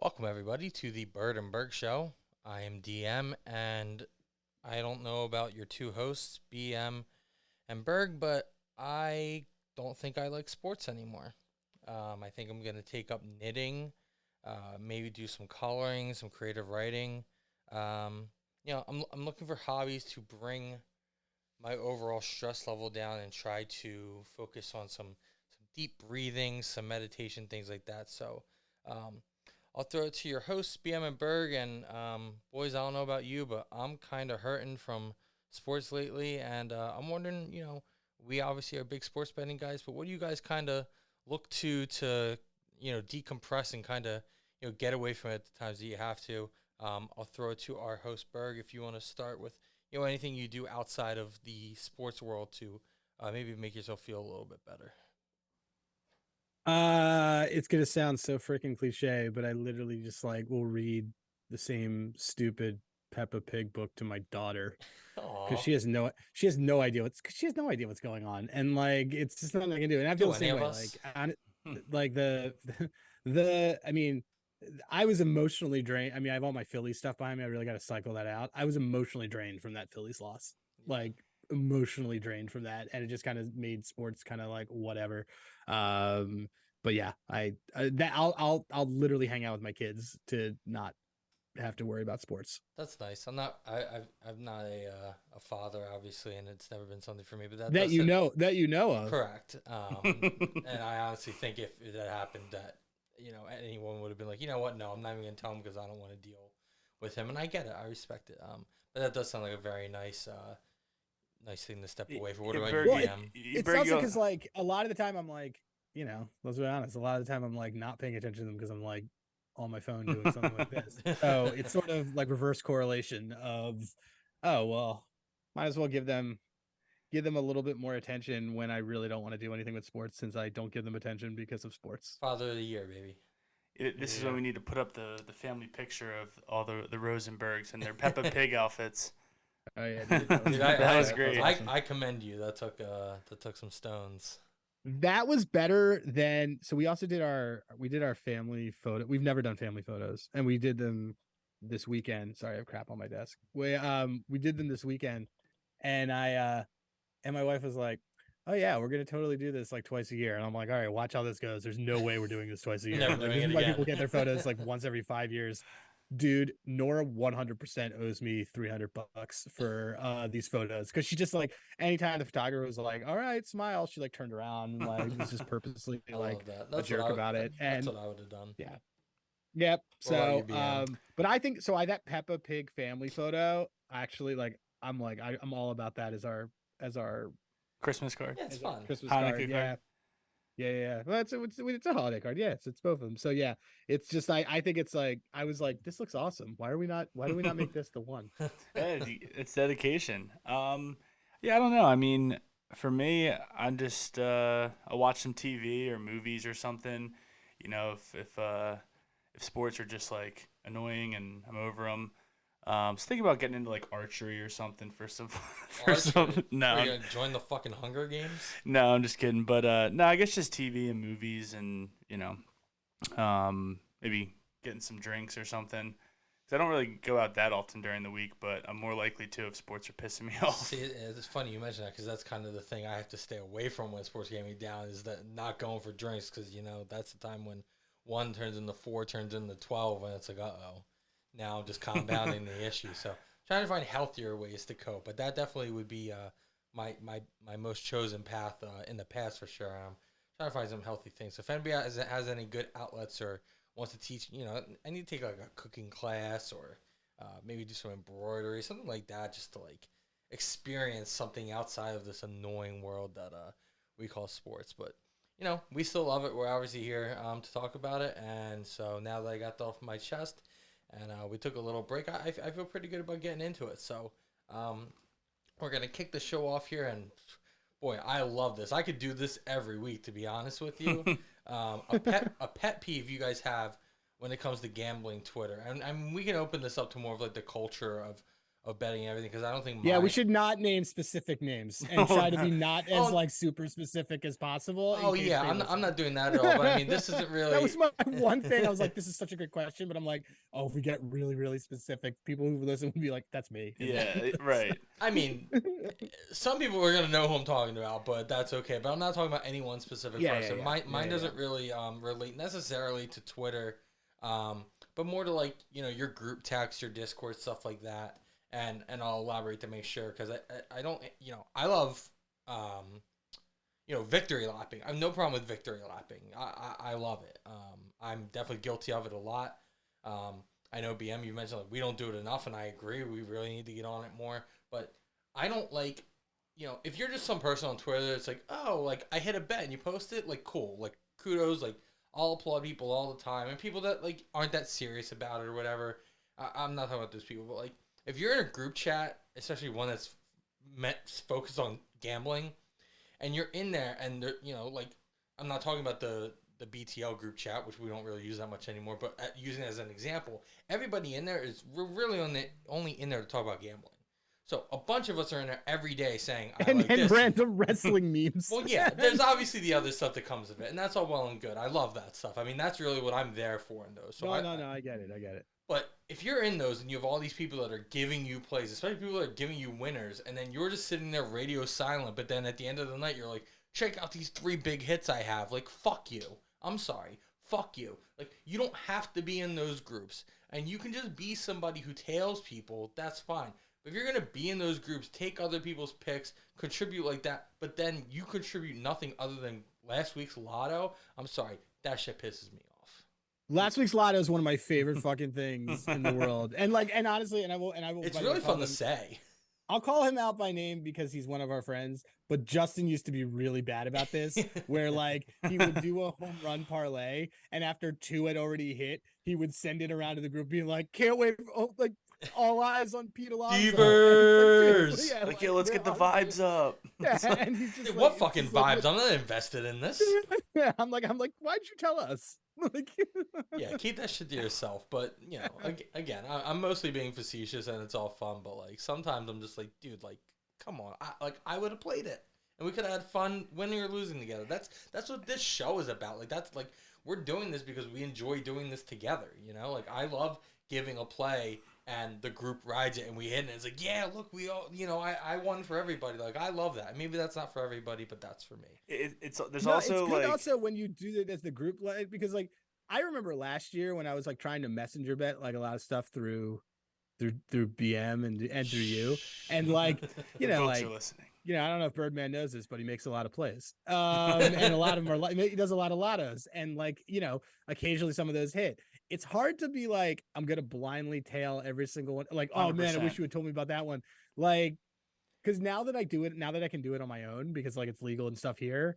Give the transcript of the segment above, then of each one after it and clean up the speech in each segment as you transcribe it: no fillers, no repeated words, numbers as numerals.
Welcome, everybody, to the Bird and Berg Show. I am DM, and I don't know about your two hosts, BM and Berg, but I don't think I like sports anymore. I think I'm going to take up knitting, maybe do some coloring, some creative writing. I'm looking for hobbies to bring my overall stress level down and try to focus on some deep breathing, some meditation, things like that. So, um, I'll throw it to your hosts, BM and Berg. And boys, I don't know about you, but I'm kind of hurting from sports lately. And I'm wondering, we obviously are big sports betting guys, but what do you guys kind of look to decompress and kind of, get away from it at the times that you have to? I'll throw it to our host, Berg, if you want to start with, anything you do outside of the sports world to maybe make yourself feel a little bit better. It's gonna sound so freaking cliche, but I literally just will read the same stupid Peppa Pig book to my daughter because Aw. she has no idea what's going on, and it's just nothing I can do. And I feel Do the any same of way. us? Like the I mean, I was emotionally drained. I mean, I have all my Phillies stuff behind me. I really got to cycle that out. I was emotionally drained from that Phillies loss. Yeah. Emotionally drained from that, and it just kind of made sports kind of like whatever. But yeah, I'll literally hang out with my kids to not have to worry about sports. That's nice. I'm not a father, obviously, and it's never been something for me. But that That does you sit know that you know of. correct. And I honestly think if that happened, that anyone would have been like, you know what? No, I'm not even gonna tell him because I don't want to deal with him. And I get it. I respect it. But that does sound like a very nice thing to step away from. What about you, Well, Berg, BM? it's Berg, also you because a lot of the time I'm let's be honest, a lot of the time I'm not paying attention to them because I'm on my phone doing something like this. So it's sort of like reverse correlation of, oh well, might as well give them a little bit more attention when I really don't want to do anything with sports since I don't give them attention because of sports. Father of the year, baby. this is when Yeah. we need to put up the family picture of all the Rosenbergs and their Peppa Pig outfits. Oh yeah, dude, that was Dude, That was that was great. awesome. I commend you. That took some stones. That was better than so we did our family photo. We've never done family photos, and we did them this weekend. Sorry, I have crap on my desk. We did them this weekend, and my wife was like, "Oh yeah, we're gonna totally do this like twice a year." And I'm like, "All right, watch how this goes. There's no way we're doing this twice a year. Never Like doing this it is why people again. get their photos like once every 5 years." Dude, Nora 100% owes me $300 for these photos because she just anytime the photographer was like, "All right, smile," she turned around and was just purposely I love that. a jerk about it. That's And what I would have done. yeah, yep. What about you, So, BM? but I think so. That Peppa Pig family photo actually I'm all about that as our Christmas card, Yeah, it's fun. Christmas card. Hanukkah card. Yeah, yeah. Well, it's a holiday card. Yeah, it's both of them. So yeah, it's just I think it's I was like, this looks awesome. Why do we not make this the one? Yeah, it's dedication. Yeah, I don't know. I mean, for me, I'm just I watch some TV or movies or something. If sports are just annoying and I'm over them. Just thinking about getting into archery or something for some for some. Archery. Are No, you gonna join the fucking Hunger Games? no, I'm just kidding. But no, I guess just TV and movies and maybe getting some drinks or something. 'Cause I don't really go out that often during the week, but I'm more likely to if sports are pissing me See, off. it's funny you mention that because that's kind of the thing I have to stay away from when sports get me down is that not going for drinks because that's the time when one turns into four, turns into 12, and it's like now I'm just compounding the issue. So trying to find healthier ways to cope, but that definitely would be my most chosen path in the past for sure. Trying to find some healthy things. So if anybody has any good outlets or wants to teach, I need to take like a cooking class or maybe do some embroidery, something like that, just to experience something outside of this annoying world that we call sports. But we still love it. We're obviously here to talk about it, and so now that I got that off my chest, and we took a little break, I feel pretty good about getting into it. So um, we're gonna kick the show off here, and boy, I love this. I could do this every week, to be honest with you. A pet peeve you guys have when it comes to gambling Twitter, and I mean we can open this up to more of like the culture of of betting and everything because I don't think Yeah, we my should not name specific names and try to be not as Oh. like super specific as possible. in Oh case yeah, they I'm listen. not doing that at all. But I mean, this isn't really. That was my one thing. I was like, this is such a good question, but I'm like, oh, if we get really, really specific, people who listen would be like, that's me. Yeah, right. I mean, some people are gonna know who I'm talking about, but that's okay. But I'm not talking about any one specific person. Mine doesn't really relate necessarily to Twitter, but more to like your group text, your Discord, stuff like that. And I'll elaborate to make sure because I don't I love victory lapping. I have no problem with victory lapping. I love it. I'm definitely guilty of it a lot. I know BM, you mentioned like we don't do it enough, and I agree. We really need to get on it more. But I don't like, if you're just some person on Twitter, it's like, oh, like I hit a bet and you post it, like cool, like kudos, like I'll applaud people all the time, and people that like aren't that serious about it or whatever. I'm not talking about those people, but like if you're in a group chat, especially one that's focused on gambling, and you're in there, and like I'm not talking about the BTL group chat, which we don't really use that much anymore, but using it as an example, everybody in there we're really only in there to talk about gambling. So a bunch of us are in there every day saying, and random wrestling memes. Well, yeah, there's obviously the other stuff that comes of it, and that's all well and good. I love that stuff. I mean, that's really what I'm there for in those. So no, I get it. But if you're in those and you have all these people that are giving you plays, especially people that are giving you winners, and then you're just sitting there radio silent, but then at the end of the night, you're like, check out these 3 big hits I have. Like, fuck you. I'm sorry. Fuck you. Like, you don't have to be in those groups. And you can just be somebody who tails people. That's fine. But if you're going to be in those groups, take other people's picks, contribute like that, but then you contribute nothing other than last week's lotto, I'm sorry. That shit pisses me off. Last week's lotto is one of my favorite fucking things in the world. And honestly, I will. It's really fun to say. I'll call him out by name because he's one of our friends, but Justin used to be really bad about this, where like he would do a home run parlay, and after 2 had already hit, he would send it around to the group being like, can't wait, like all eyes on Pete Alonso. Divers! Like, yo, let's get the vibes up. Yeah, and he's just what fucking vibes? I'm not invested in this. Yeah, I'm like, why'd you tell us? Like, yeah, keep that shit to yourself. But again, I'm mostly being facetious and it's all fun. But like sometimes I'm just like, dude, like, come on, I would have played it and we could have had fun winning or losing together. That's what this show is about. Like that's like we're doing this because we enjoy doing this together. Like I love giving a play and the group rides it and we hit it. And it's like, yeah, look, we all, I won for everybody. Like I love that. Maybe that's not for everybody, but that's for me. It's good also when you do it as the group, like because like I remember last year when I was like trying to messenger bet like a lot of stuff through BM and through you, and like like I don't know if Birdman knows this, but he makes a lot of plays, and a lot of them are like he does a lot of lottos, and like occasionally some of those hit. It's hard to be like I'm gonna blindly tail every single one. Like 100%. Oh man, I wish you had told me about that one. Like because now that I can do it on my own because like it's legal and stuff here,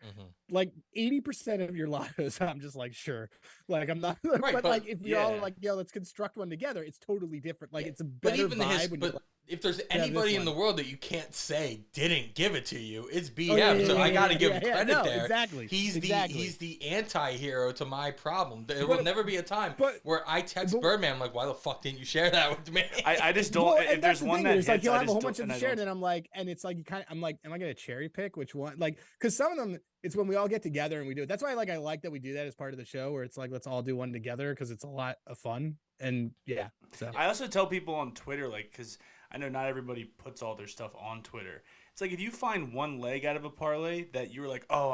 like 80% of your lottos, I'm just like, sure. Like I'm not, right, but like if you're all like, yo, let's construct one together, it's totally different. Like it's a better vibe. But if there's anybody in the world that you can't say didn't give it to you, it's BM. I got to give him credit there. Exactly. He's the anti-hero to my problem. There will never be a time where I text Birdman, I'm like, why the fuck didn't you share that with me? I just don't. If there's one that it's like you'll have a whole bunch of them shared, and I'm like, and it's like I'm like, am I gonna cherry pick which one? Like, because some of them, it's when we all get together and we do it. That's why I like that we do that as part of the show, where it's like let's all do one together because it's a lot of fun. And yeah, so I also tell people on Twitter, like, because I know not everybody puts all their stuff on Twitter. It's like if you find one leg out of a parlay that you were like, oh,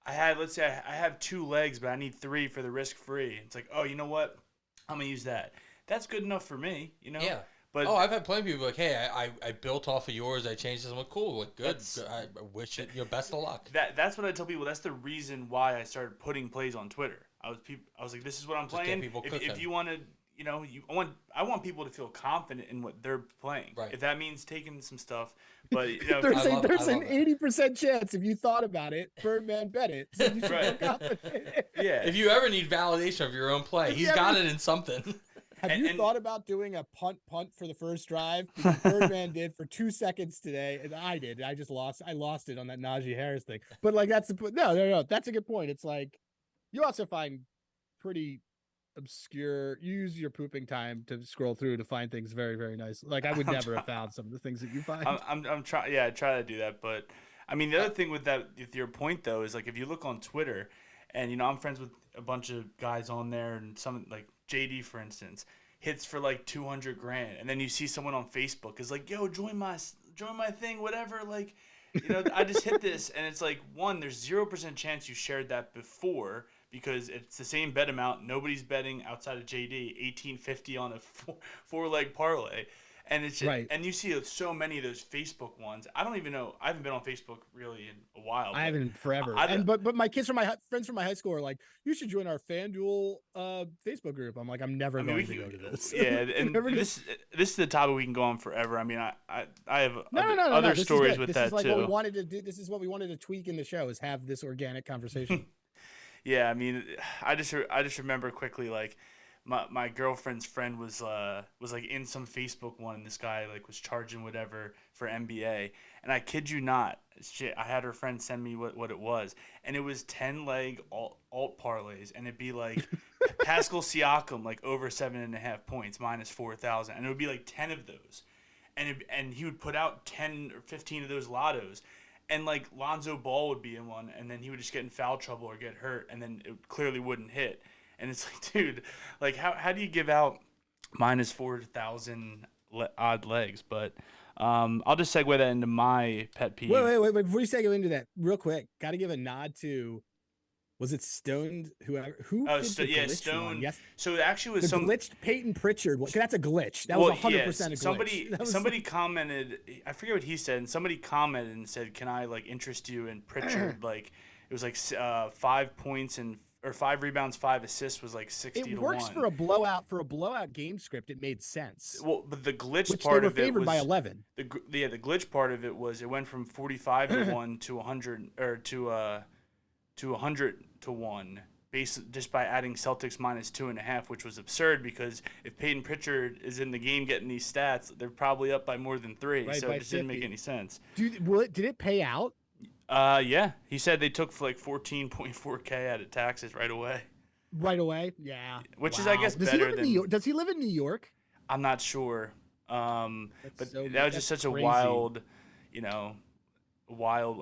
I had, let's say I have 2 legs, but I need 3 for the risk free. It's like, oh, you know what? I'm gonna use that. That's good enough for me, Yeah. But I've had plenty of people like, hey, I built off of yours. I changed this. I'm like, cool, like good. I wish it best of luck. That's what I tell people. That's the reason why I started putting plays on Twitter. I was like, this is what I'm playing. If you want to, I want people to feel confident in what they're playing. Right. If that means taking some stuff, but there's an 80% chance if you thought about it, Birdman bet it. So you should feel confident. Yeah. If you ever need validation of your own play, he's got it in something. Have you thought about doing a punt for the first drive? Because Birdman did for 2 seconds today, and I did. I just lost. I lost it on that Najee Harris thing. But like that's no. That's a good point. It's like you also find pretty obscure. You use your pooping time to scroll through to find things very, very nice. Like I would never have found some of the things that you find. I'm trying. Yeah, I try to do that, but I mean, the other thing with that, with your point though, is like if you look on Twitter, and I'm friends with a bunch of guys on there, and some like JD for instance hits for like 200 grand, and then you see someone on Facebook is like, yo, join my thing, whatever, like. I just hit this, and it's like, one, there's 0% chance you shared that before because it's the same bet amount. Nobody's betting outside of JD 1850 on a four-leg parlay, and it's just, Right. and you see so many of those Facebook ones. I don't even know. I haven't been on Facebook really in a while. I haven't forever. I but my kids friends from my high school are like, you should join our FanDuel Facebook group. I'm like, I'm never going to go to this. Yeah, and this is the topic we can go on forever. I mean, I have other This stories is with this that is like too. What we wanted to do. This is what we wanted to tweak in the show, is have this organic conversation. Yeah, I mean, I just remember quickly, like my girlfriend's friend was like in some Facebook one, and this guy like was charging whatever for NBA, and I kid you not, I had her friend send me what it was, and it was 10-leg alt parlays, and it'd be like Pascal Siakam like over 7.5 points minus 4,000, and it would be like 10 of those, and he would put out 10 or 15 of those lottos. And, like, Lonzo Ball would be in one, and then he would just get in foul trouble or get hurt, and then it clearly wouldn't hit. And it's like, dude, like, how do you give out minus 4,000 odd legs? But I'll just segue that into my pet peeve. Wait. Before you segue into that, real quick, got to give a nod to, was it Stoned? Who did the glitch Stone. one? Yes. So it actually was the glitched Peyton Pritchard. That's a glitch. That was 100% a glitch. Somebody commented. I forget what he said. And somebody commented and said, "Can I like interest you in Pritchard?" Like it was like 5 points or 5 rebounds, 5 assists was like 60 to 1. It works for a blowout. For a blowout game script, it made sense. Well, but the glitch Which part they were of it favored was by 11. The glitch part of it was it went from 45 to 1 to 100 or to 100 to 1. Just by adding Celtics minus 2.5, which was absurd because if Peyton Pritchard is in the game getting these stats, they're probably up by more than 3. Right, so it just didn't make any sense. Did it pay out? Yeah. He said they took like 14.4K out of taxes right away. Right away? Yeah. Which is, I guess, better than. New York? Does he live in New York? I'm not sure. But that was just such a crazy. wild,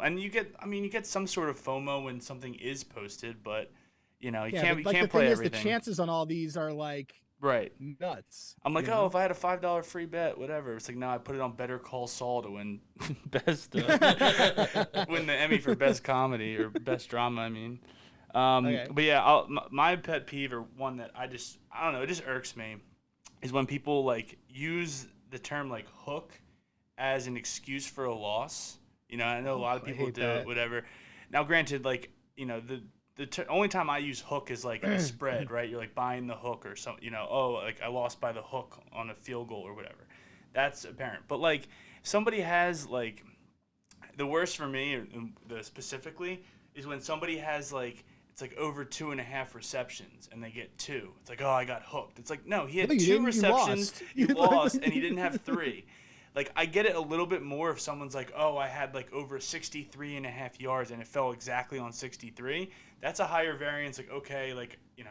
and you get some sort of FOMO when something is posted, but. You can't play everything. The chances on all these are like right nuts. I'm like, if I had a $5 free bet, whatever. It's like, no, I put it on Better Call Saul to win win the Emmy for best comedy or best drama. I mean, Okay. But yeah, my pet peeve, or one that I don't know, it just irks me, is when people like use the term like hook as an excuse for a loss. I know a lot of people do it, whatever. Now, granted, like the only time I use hook is like a spread, right? You're like buying the hook or something, like I lost by the hook on a field goal or whatever. That's apparent. But like somebody has like the worst for me, specifically, is when somebody has like it's like over 2.5 receptions and they get 2. It's like, oh, I got hooked. It's like, no, he had 2 receptions, you lost, and he didn't have 3. Like, I get it a little bit more if someone's like, oh, I had like over 63.5 yards and it fell exactly on 63. That's a higher variance. Like, okay, like, you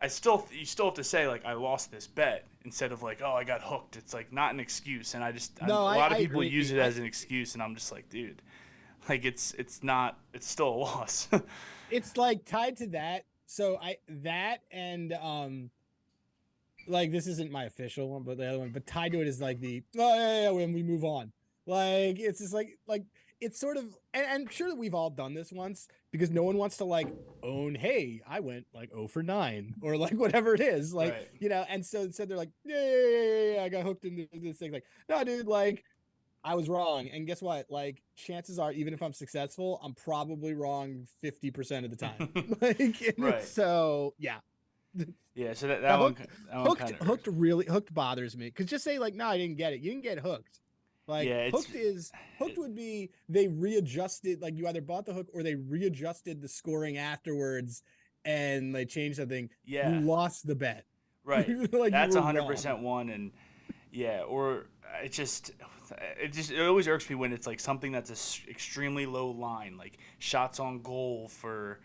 still have to say like I lost this bet instead of like, oh, I got hooked. It's like not an excuse. And a lot of people use it as an excuse, and I'm just like, dude, like it's still a loss. It's like tied to that. So like this isn't my official one, but the other one, but tied to it is like when we move on. Like it's just like it's sort of, and I'm sure that we've all done this once because no one wants to like own, hey, I went like 0 for 9 or like whatever it is, like right. and so instead they're like, yeah, I got hooked into this thing. Like, no, dude, like I was wrong, and guess what? Like chances are, even if I'm successful, I'm probably wrong 50% of the time. Right. So yeah. Yeah, so that one hooked bothers me because just say like, no, I didn't get it. You didn't get hooked. Like hooked would be they readjusted, like you either bought the hook or they readjusted the scoring afterwards and they changed something. Yeah, you lost the bet. Right. Like that's 100% one, and yeah, or it always irks me when it's like something that's a extremely low line, like shots on goal for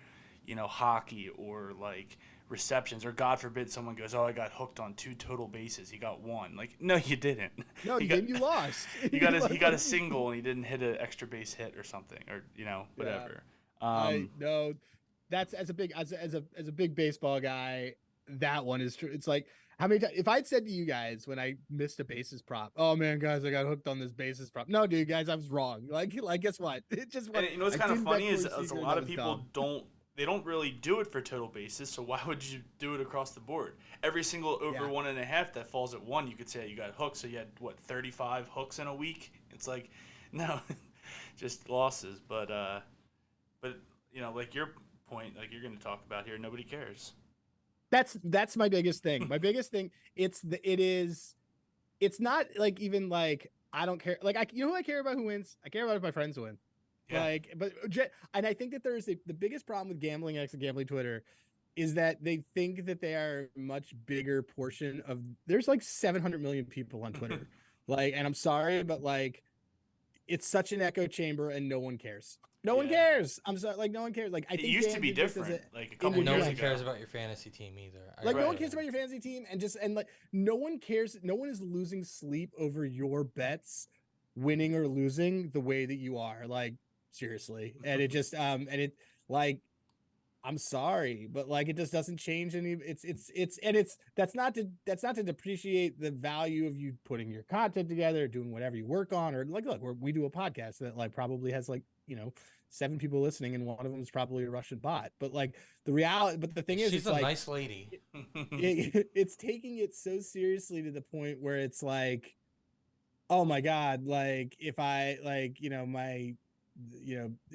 hockey, or like receptions, or God forbid someone goes, "Oh, I got hooked on 2 total bases. He got 1." Like, no, you didn't. No, he you got didn't. You lost. he got he got a single and he didn't hit an extra base hit or something, or Yeah. whatever. I know that's as a big as a big baseball guy, that one is true. It's like how many times if I'd said to you guys when I missed a bases prop, oh man, guys, I got hooked on this bases prop. No, dude, guys, I was wrong. Like guess what? It just And was what's I kind of didn't bet funny Corey is a Seager, and lot that of was people dumb. don't really do it for total bases. So why would you do it across the board? Every single over Yeah. 1.5 that falls at 1, you could say you got hooked. So you had what, 35 hooks in a week? It's like, no, just losses. But like your point, like you're going to talk about here, nobody cares. That's my biggest thing. My biggest thing, it's not like even like I don't care. Like who I care about who wins. I care about if my friends win. Yeah. Like, and I think that the biggest problem with gambling X and gambling Twitter is that they think that they are a much bigger portion of. There's like 700 million people on Twitter. Like, and I'm sorry, but like, it's such an echo chamber, and no one cares. No one Yeah. cares. I'm sorry, like no one cares. Like I It think used to Dan be did this as different, a like a couple And no years one ago. cares about your fantasy team either. like no one Right. cares about your fantasy team, and like no one cares. No one is losing sleep over your bets, winning or losing the way that you are. Like seriously, and it just and it like I'm sorry, but like it just doesn't change any. It's that's not to depreciate the value of you putting your content together, doing whatever you work on, or like look, we do a podcast that like probably has like 7 people listening, and one of them is probably a Russian bot. But like the reality, but the thing is, She's it's a like nice lady. it's taking it so seriously to the point where it's like, oh my god, like if I like my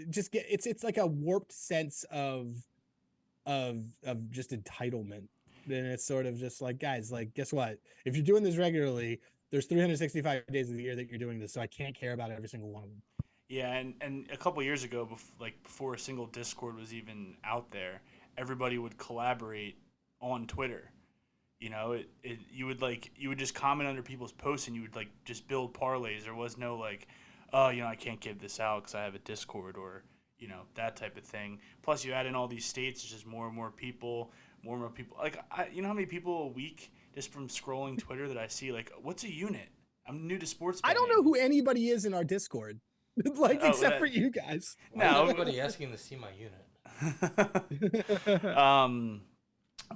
just get it's like a warped sense of just entitlement. Then it's sort of just like, guys, like guess what, if you're doing this regularly, there's 365 days of the year that you're doing this, so I can't care about every single one of them. Yeah, and a couple years ago, before a single Discord was even out there, everybody would collaborate on Twitter. You would just comment under people's posts, and you would like just build parlays. There was no like, oh, I can't give this out because I have a Discord, or that type of thing. Plus, you add in all these states, it's just more and more people, more and more people. Like, how many people a week just from scrolling Twitter that I see, like, what's a unit? I'm new to sports I betting. don't know who anybody is in our Discord, like Oh, except for you guys. Why is No. everybody asking to see my unit?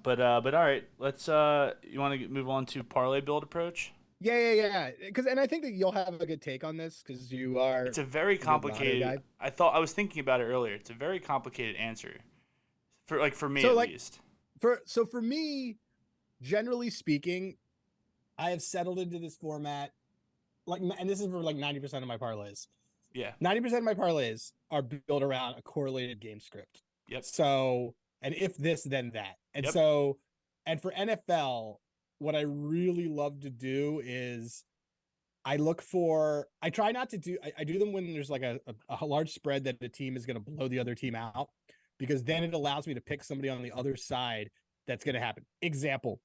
But all right, let's you want to move on to parlay build approach? Yeah. Because and I think that you'll have a good take on this because you are. It's a very good lottery complicated. guy. I was thinking about it earlier. It's a very complicated answer for me So, at like, least. For me, generally speaking, I have settled into this format. Like, and this is for like 90% of my parlays. Yeah. 90% of my parlays are built around a correlated game script. Yep. So, and if this, then that. And Yep. so, and for NFL, what I really love to do is I try not to do, I do them when there's like a large spread that the team is going to blow the other team out, because then it allows me to pick somebody on the other side that's going to happen. Example,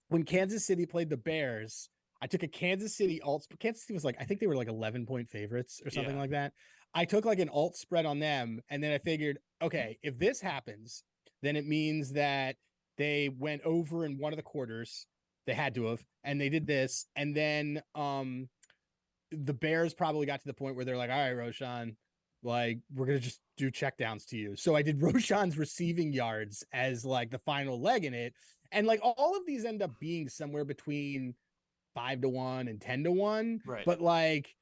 when Kansas City played the Bears, I took a Kansas City alt. Kansas City was like, I think they were like 11-point favorites or something like that. I took like an alt spread on them. And then I figured, okay, if this happens, then it means that they went over in one of the quarters. They had to have, and they did this. And then the Bears probably got to the point where they're like, all right, Roshan, like we're going to just do checkdowns to you. So I did Roshan's receiving yards as like the final leg in it. And like all of these end up being somewhere between 5-1 and 10-1. Right. But like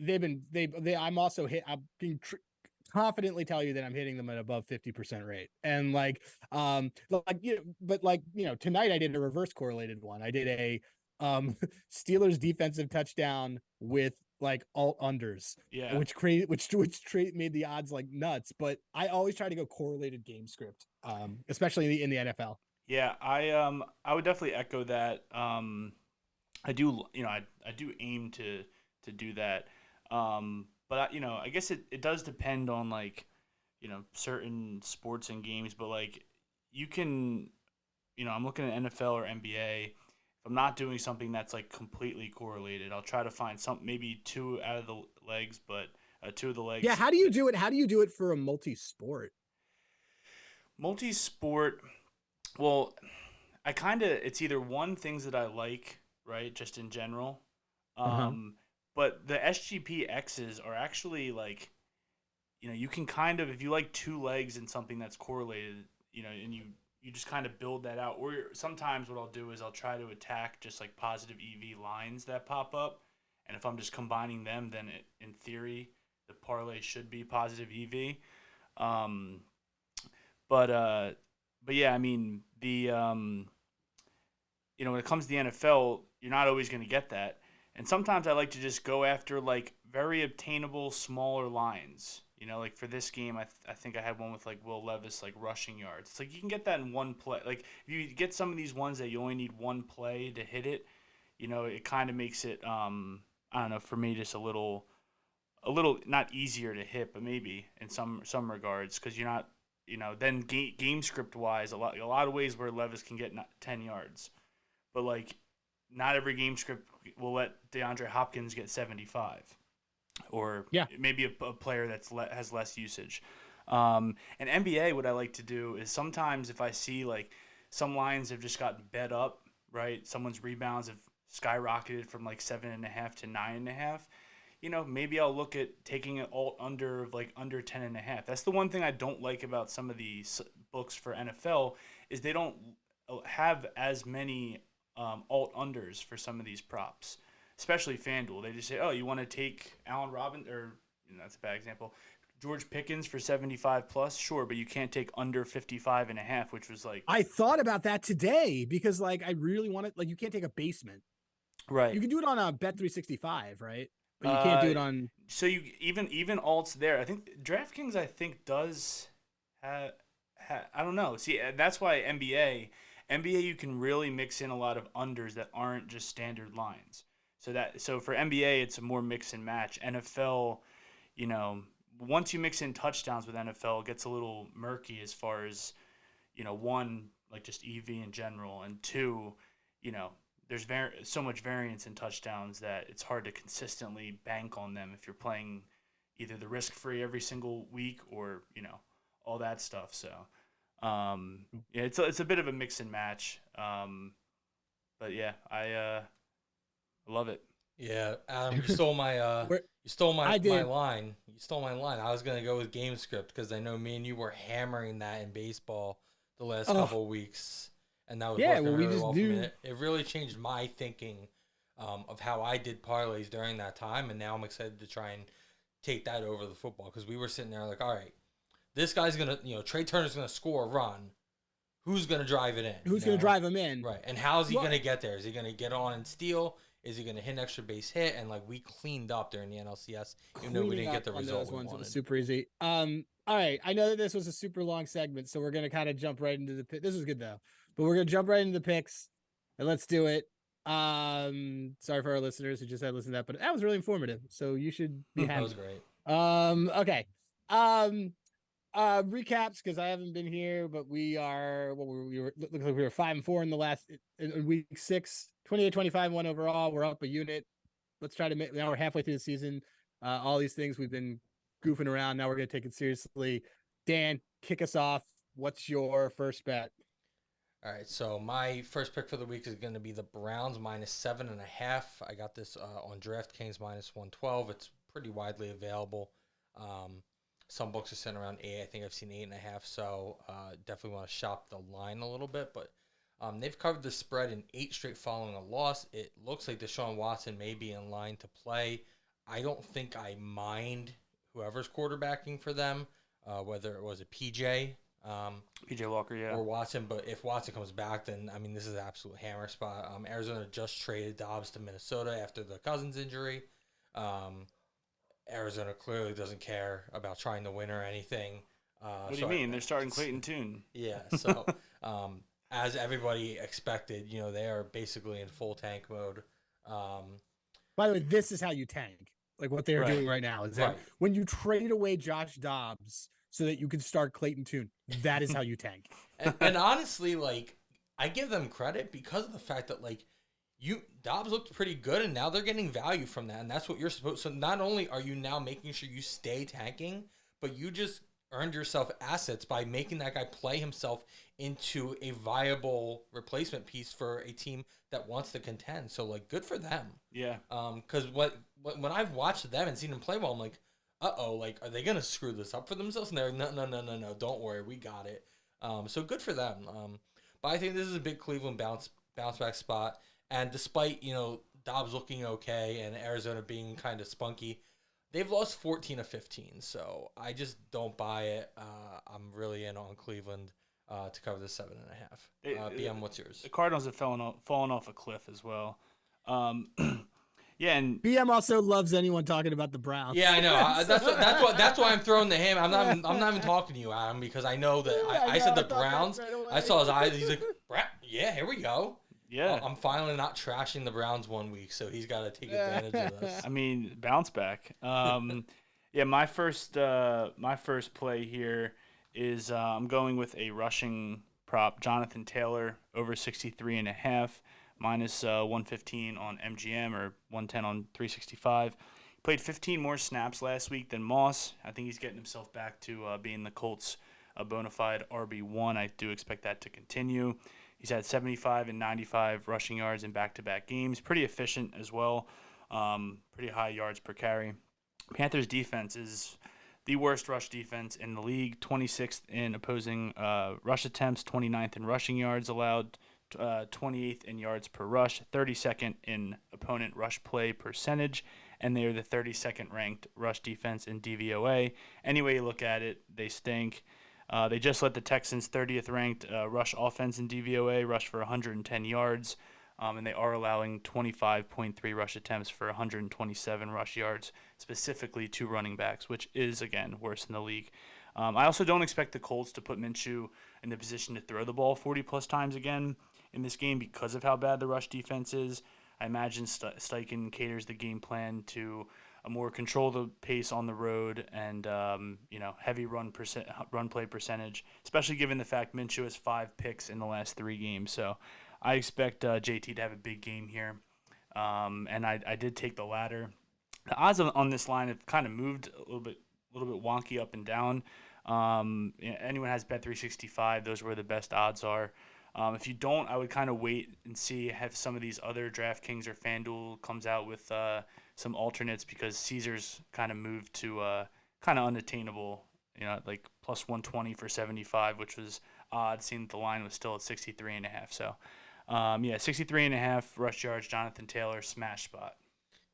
I'm also I can confidently tell you that I'm hitting them at above 50% rate. And like tonight I did a reverse correlated one. I did a Steelers defensive touchdown with like alt unders, which made the odds like nuts. But I always try to go correlated game script, especially in the NFL. Yeah, I would definitely echo that. I do aim to do that. But I guess it does depend on like, certain sports and games. But like, you can, I'm looking at NFL or NBA. If I'm not doing something that's like completely correlated, I'll try to find maybe two out of the legs, but two of the legs. Yeah, how do you do it? How do you do it for a multi-sport? Multi-sport. Well, it's either one, things that I like, right, just in general. Uh-huh. But the SGP X's are actually like, you can kind of, if you like two legs and something that's correlated, and you just kind of build that out. Or sometimes what I'll do is I'll try to attack just like positive EV lines that pop up. And if I'm just combining them, then in theory, the parlay should be positive EV. Um, but uh, but yeah, I mean when it comes to the NFL, you're not always going to get that. And sometimes I like to just go after like very obtainable smaller lines. Like for this game, I think I had one with like Will Levis like rushing yards. It's like you can get that in one play. Like if you get some of these ones that you only need one play to hit it, it kind of makes it I don't know, for me just a little not easier to hit, but maybe in some regards, because you're not then game script wise a lot of ways where Levis can get 10 yards, but like not every game script will let DeAndre Hopkins get 75, or Yeah. maybe a player has less usage. And NBA, what I like to do is sometimes if I see like some lines have just gotten bet up, right? Someone's rebounds have skyrocketed from like 7.5 to 9.5. Maybe I'll look at taking an alt under of like under 10.5. That's the one thing I don't like about some of these books for NFL is they don't have as many alt unders for some of these props, especially FanDuel. They just say, oh, you want to take Allen Robinson, or that's a bad example, George Pickens for 75 plus, sure, but you can't take under 55.5, which was like I thought about that today because like I really wanted, like, you can't take a basement. right. You can do it on a Bet 365, right? But you can't Uh, do it on. so you even alts there. I think DraftKings does have. I don't know. See, that's why NBA you can really mix in a lot of unders that aren't just standard lines. So for NBA it's a more mix and match. NFL, you know, once you mix in touchdowns with NFL, it gets a little murky as far as one, like just EV in general, and two, you know, there's so much variance in touchdowns that it's hard to consistently bank on them if you're playing either the risk free every single week or all that stuff. So yeah, it's a bit of a mix and match. But yeah, I love it. Yeah, Adam, you stole my Where you stole I my did. line. You stole my line. I was gonna go with game script because I know me and you were hammering that in baseball the last Oh, couple of weeks, and that was yeah. working Well, we really just well for me. do. It really changed my thinking of how I did parlays during that time, and now I'm excited to try and take that over the football because we were sitting there like, all right, this guy's gonna, Trey Turner's gonna score a run. Who's gonna drive it in? Who's going to drive him in? Right. And how's he Well, gonna get there? Is he gonna get on and steal? Is he gonna hit an extra base hit? And like we cleaned up during the NLCS, even though we cleaning didn't get up the on result those we ones was wanted. super easy. All right. I know that this was a super long segment, so we're gonna kind of jump right into the pick. This was good though, but we're gonna jump right into the picks, and let's do it. Sorry for our listeners who just had to listen to that, but that was really informative. So you should be That was happy. great. Okay. Um, recaps because I haven't been here, but we are looks like we were 5-4 in the last in week 6, 28-25 one overall. We're up a unit. Let's try to make, now we're halfway through the season. All these things we've been goofing around. Now we're gonna take it seriously. Dan, kick us off. What's your first bet? All right, so my first pick for the week is going to be the Browns -7.5. I got this on DraftKings -112. It's pretty widely available. Some books are sitting around 8. I think I've seen 8.5. So definitely want to shop the line a little bit. But they've covered the spread in 8 straight following a loss. It looks like Deshaun Watson may be in line to play. I don't think I mind whoever's quarterbacking for them, whether it was a PJ. PJ Walker, yeah. Or Watson, but if Watson comes back, then I mean this is an absolute hammer spot. Arizona just traded Dobbs to Minnesota after the Cousins injury. Arizona clearly doesn't care about trying to win or anything. What do you mean? They're starting Clayton Tune. Yeah, so as everybody expected, they are basically in full tank mode. By the way, this is how you tank. Like what they're Right. doing right now is that Right. when you trade away Josh Dobbs so that you can start Clayton Tune, that is how you tank. And honestly, like I give them credit because of the fact that like Dobbs looked pretty good, and now they're getting value from that, and that's what you're supposed. So not only are you now making sure you stay tanking, but you just earned yourself assets by making that guy play himself into a viable replacement piece for a team that wants to contend. So like, good for them. Yeah. Because when I've watched them and seen them play well, I'm like, like, are they gonna screw this up for themselves? And they're no, don't worry, we got it. So good for them. But I think this is a big Cleveland bounce back spot. And despite Dobbs looking okay and Arizona being kind of spunky, they've lost 14 of 15. So I just don't buy it. I'm really in on Cleveland to cover the 7.5. BM, what's yours? The Cardinals have fallen off a cliff as well. Yeah, and BM also loves anyone talking about the Browns. Yeah, I know. That's why I'm throwing the ham. I'm not even talking to you, Adam, because I know that I said the Browns. I saw his eyes. He's like, yeah, here we go. Yeah, I'm finally not trashing the Browns 1 week, so he's got to take advantage of this. I mean, bounce back. Yeah, my first play here is I'm going with a rushing prop, Jonathan Taylor over 63.5. Minus 115 on MGM or 110 on 365. He played 15 more snaps last week than Moss. I think he's getting himself back to being the Colts' a bona fide RB1. I do expect that to continue. He's had 75 and 95 rushing yards in back-to-back games. Pretty efficient as well. Pretty high yards per carry. Panthers' defense is the worst rush defense in the league. 26th in opposing rush attempts, 29th in rushing yards allowed, 28th in yards per rush, 32nd in opponent rush play percentage, and they are the 32nd ranked rush defense in DVOA. Any way you look at it, they stink. They just let the Texans 30th ranked rush offense in DVOA rush for 110 yards, and they are allowing 25.3 rush attempts for 127 rush yards, specifically to running backs, which is, again, worse in the league. I also don't expect the Colts to put Minshew in the position to throw the ball 40-plus times again in this game because of how bad the rush defense is. I imagine Steichen caters the game plan to a more control the pace on the road and heavy run play percentage, especially given the fact Minshew has 5 picks in the last 3 games. So I expect JT to have a big game here, and I did take the latter. The odds on this line have kind of moved a little bit wonky up and down. Anyone has Bet365, those where the best odds are. If you don't, I would kind of wait and see if some of these other DraftKings or FanDuel comes out with some alternates, because Caesars kind of moved to kind of unattainable, like plus 120 for 75, which was odd, seeing that the line was still at 63.5. So, 63.5 rush yards, Jonathan Taylor, smash spot.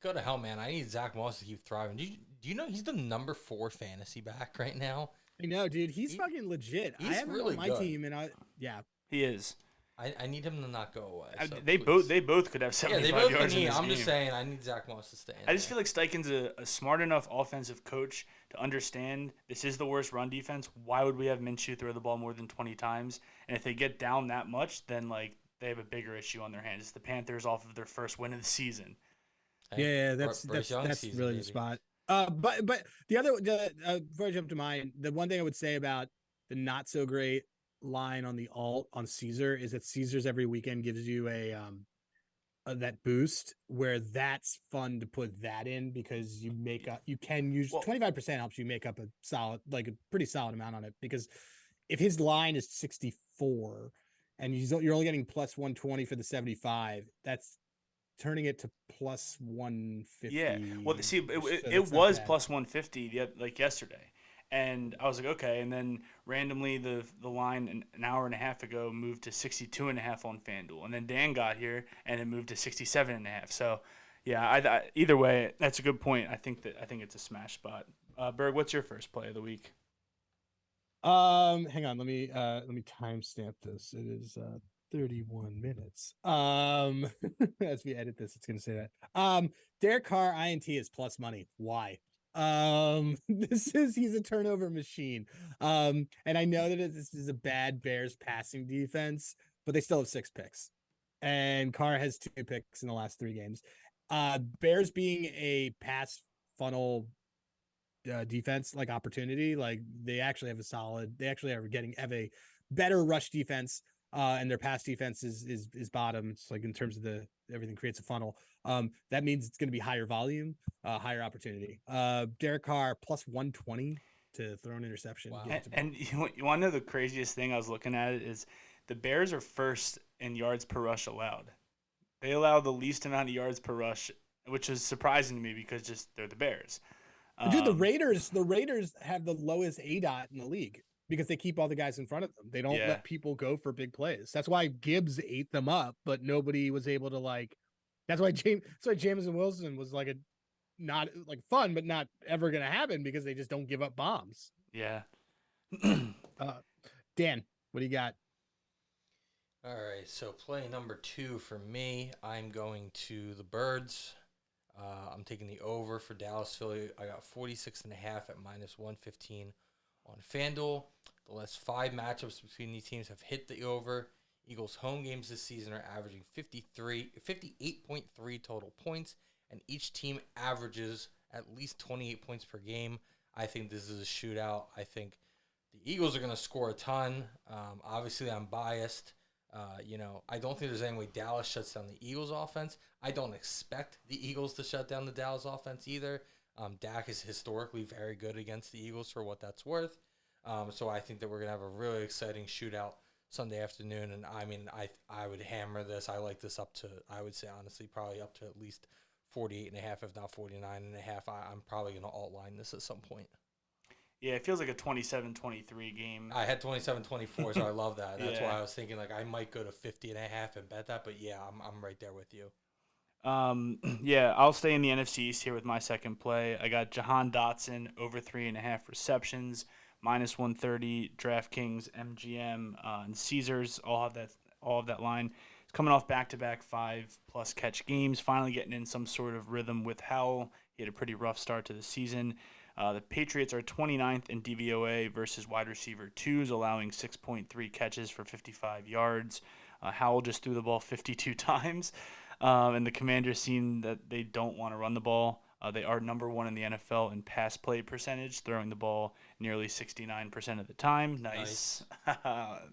Go to hell, man. I need Zach Moss to keep thriving. Do you know he's the number 4 fantasy back right now? I know, dude. He's fucking legit. He's I have really him on my team, and he is. I need him to not go away. So they both could have 75 yards in this I'm game. just saying, I need Zach Moss to stay in I just feel like Steichen's a smart enough offensive coach to understand this is the worst run defense. Why would we have Minshew throw the ball more than 20 times? And if they get down that much, then like they have a bigger issue on their hands. It's the Panthers off of their first win of the season. Yeah, that's season, really the spot. But before I jump to mine, the one thing I would say about the not so great line on the alt on Caesar is that Caesars every weekend gives you a that boost, where that's fun to put that in, because you can use 25% helps you make up a pretty solid amount on it, because if his line is 64 and you're only getting plus 120 for the 75, that's turning it to plus 150. Yeah, well, see, it was plus 150 like yesterday. And I was like, okay. And then randomly the line an hour and a half ago moved to 62.5 on FanDuel. And then Dan got here and it moved to 67.5. So, yeah, either way, that's a good point. I think it's a smash spot. Berg, what's your first play of the week? Hang on, let me timestamp this. It is 31 minutes. As we edit this, it's gonna say that. Derek Carr INT is plus money. Why? He's a turnover machine. And I know that this is a bad Bears passing defense, but they still have 6 picks, and Carr has 2 picks in the last 3 games. Bears being a pass funnel defense, like opportunity, like they actually have have a better rush defense, and their pass defense is bottom. It's like in terms of everything creates a funnel. That means it's going to be higher volume, higher opportunity. Derek Carr plus 120 to throw an interception. Wow. give it to And you want to know the craziest thing I was looking at it is the Bears are first in yards per rush allowed. They allow the least amount of yards per rush, which is surprising to me because just they're the Bears. Dude, the Raiders have the lowest ADOT in the league because they keep all the guys in front of them. They don't Yeah. let people go for big plays. That's why Gibbs ate them up, but nobody was able to like. That's why Jameson Wilson was like a not like fun, but not ever gonna happen because they just don't give up bombs. Yeah. Dan, what do you got? All right, so play number 2 for me. I'm going to the Birds. I'm taking the over for Dallas Philly. I got 46.5 at -115 on FanDuel. The last 5 matchups between these teams have hit the over. Eagles' home games this season are averaging 58.3 total points, and each team averages at least 28 points per game. I think this is a shootout. I think the Eagles are going to score a ton. Obviously, I'm biased. I don't think there's any way Dallas shuts down the Eagles' offense. I don't expect the Eagles to shut down the Dallas offense either. Dak is historically very good against the Eagles for what that's worth. So I think that we're going to have a really exciting shootout Sunday afternoon. And, I mean, I would hammer this. I like this up to, I would say, honestly, probably up to at least 48.5, if not 49.5. I'm probably going to alt-line this at some point. Yeah, it feels like a 27-23 game. I had 27-24, so I love that. That's Yeah. why I was thinking like I might go to 50.5 and bet that. But yeah, I'm right there with you. Yeah, I'll stay in the NFC East here with my second play. I got Jahan Dotson over 3.5 receptions, -130. DraftKings, MGM, and Caesars all have that line. He's coming off back-to-back 5+ catch games, finally getting in some sort of rhythm with Howell. He had a pretty rough start to the season. The Patriots are 29th in DVOA versus wide receiver 2s, allowing 6.3 catches for 55 yards. Howell just threw the ball 52 times. And the Commanders seem that they don't want to run the ball. They are number 1 in the NFL in pass play percentage, throwing the ball nearly 69% of the time. Nice.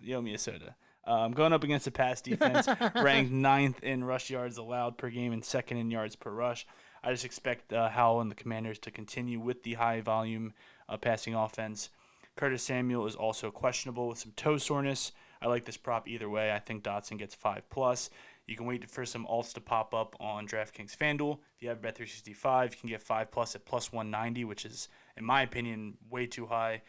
Yo, me a soda. Going up against a pass defense, ranked 9th in rush yards allowed per game and 2nd in yards per rush. I just expect Howell and the Commanders to continue with the high-volume passing offense. Curtis Samuel is also questionable with some toe soreness. I like this prop either way. I think Dotson gets 5+. You can wait for some alts to pop up on DraftKings FanDuel. If you have Bet365, you can get 5+ at +190, which is, in my opinion, way too high.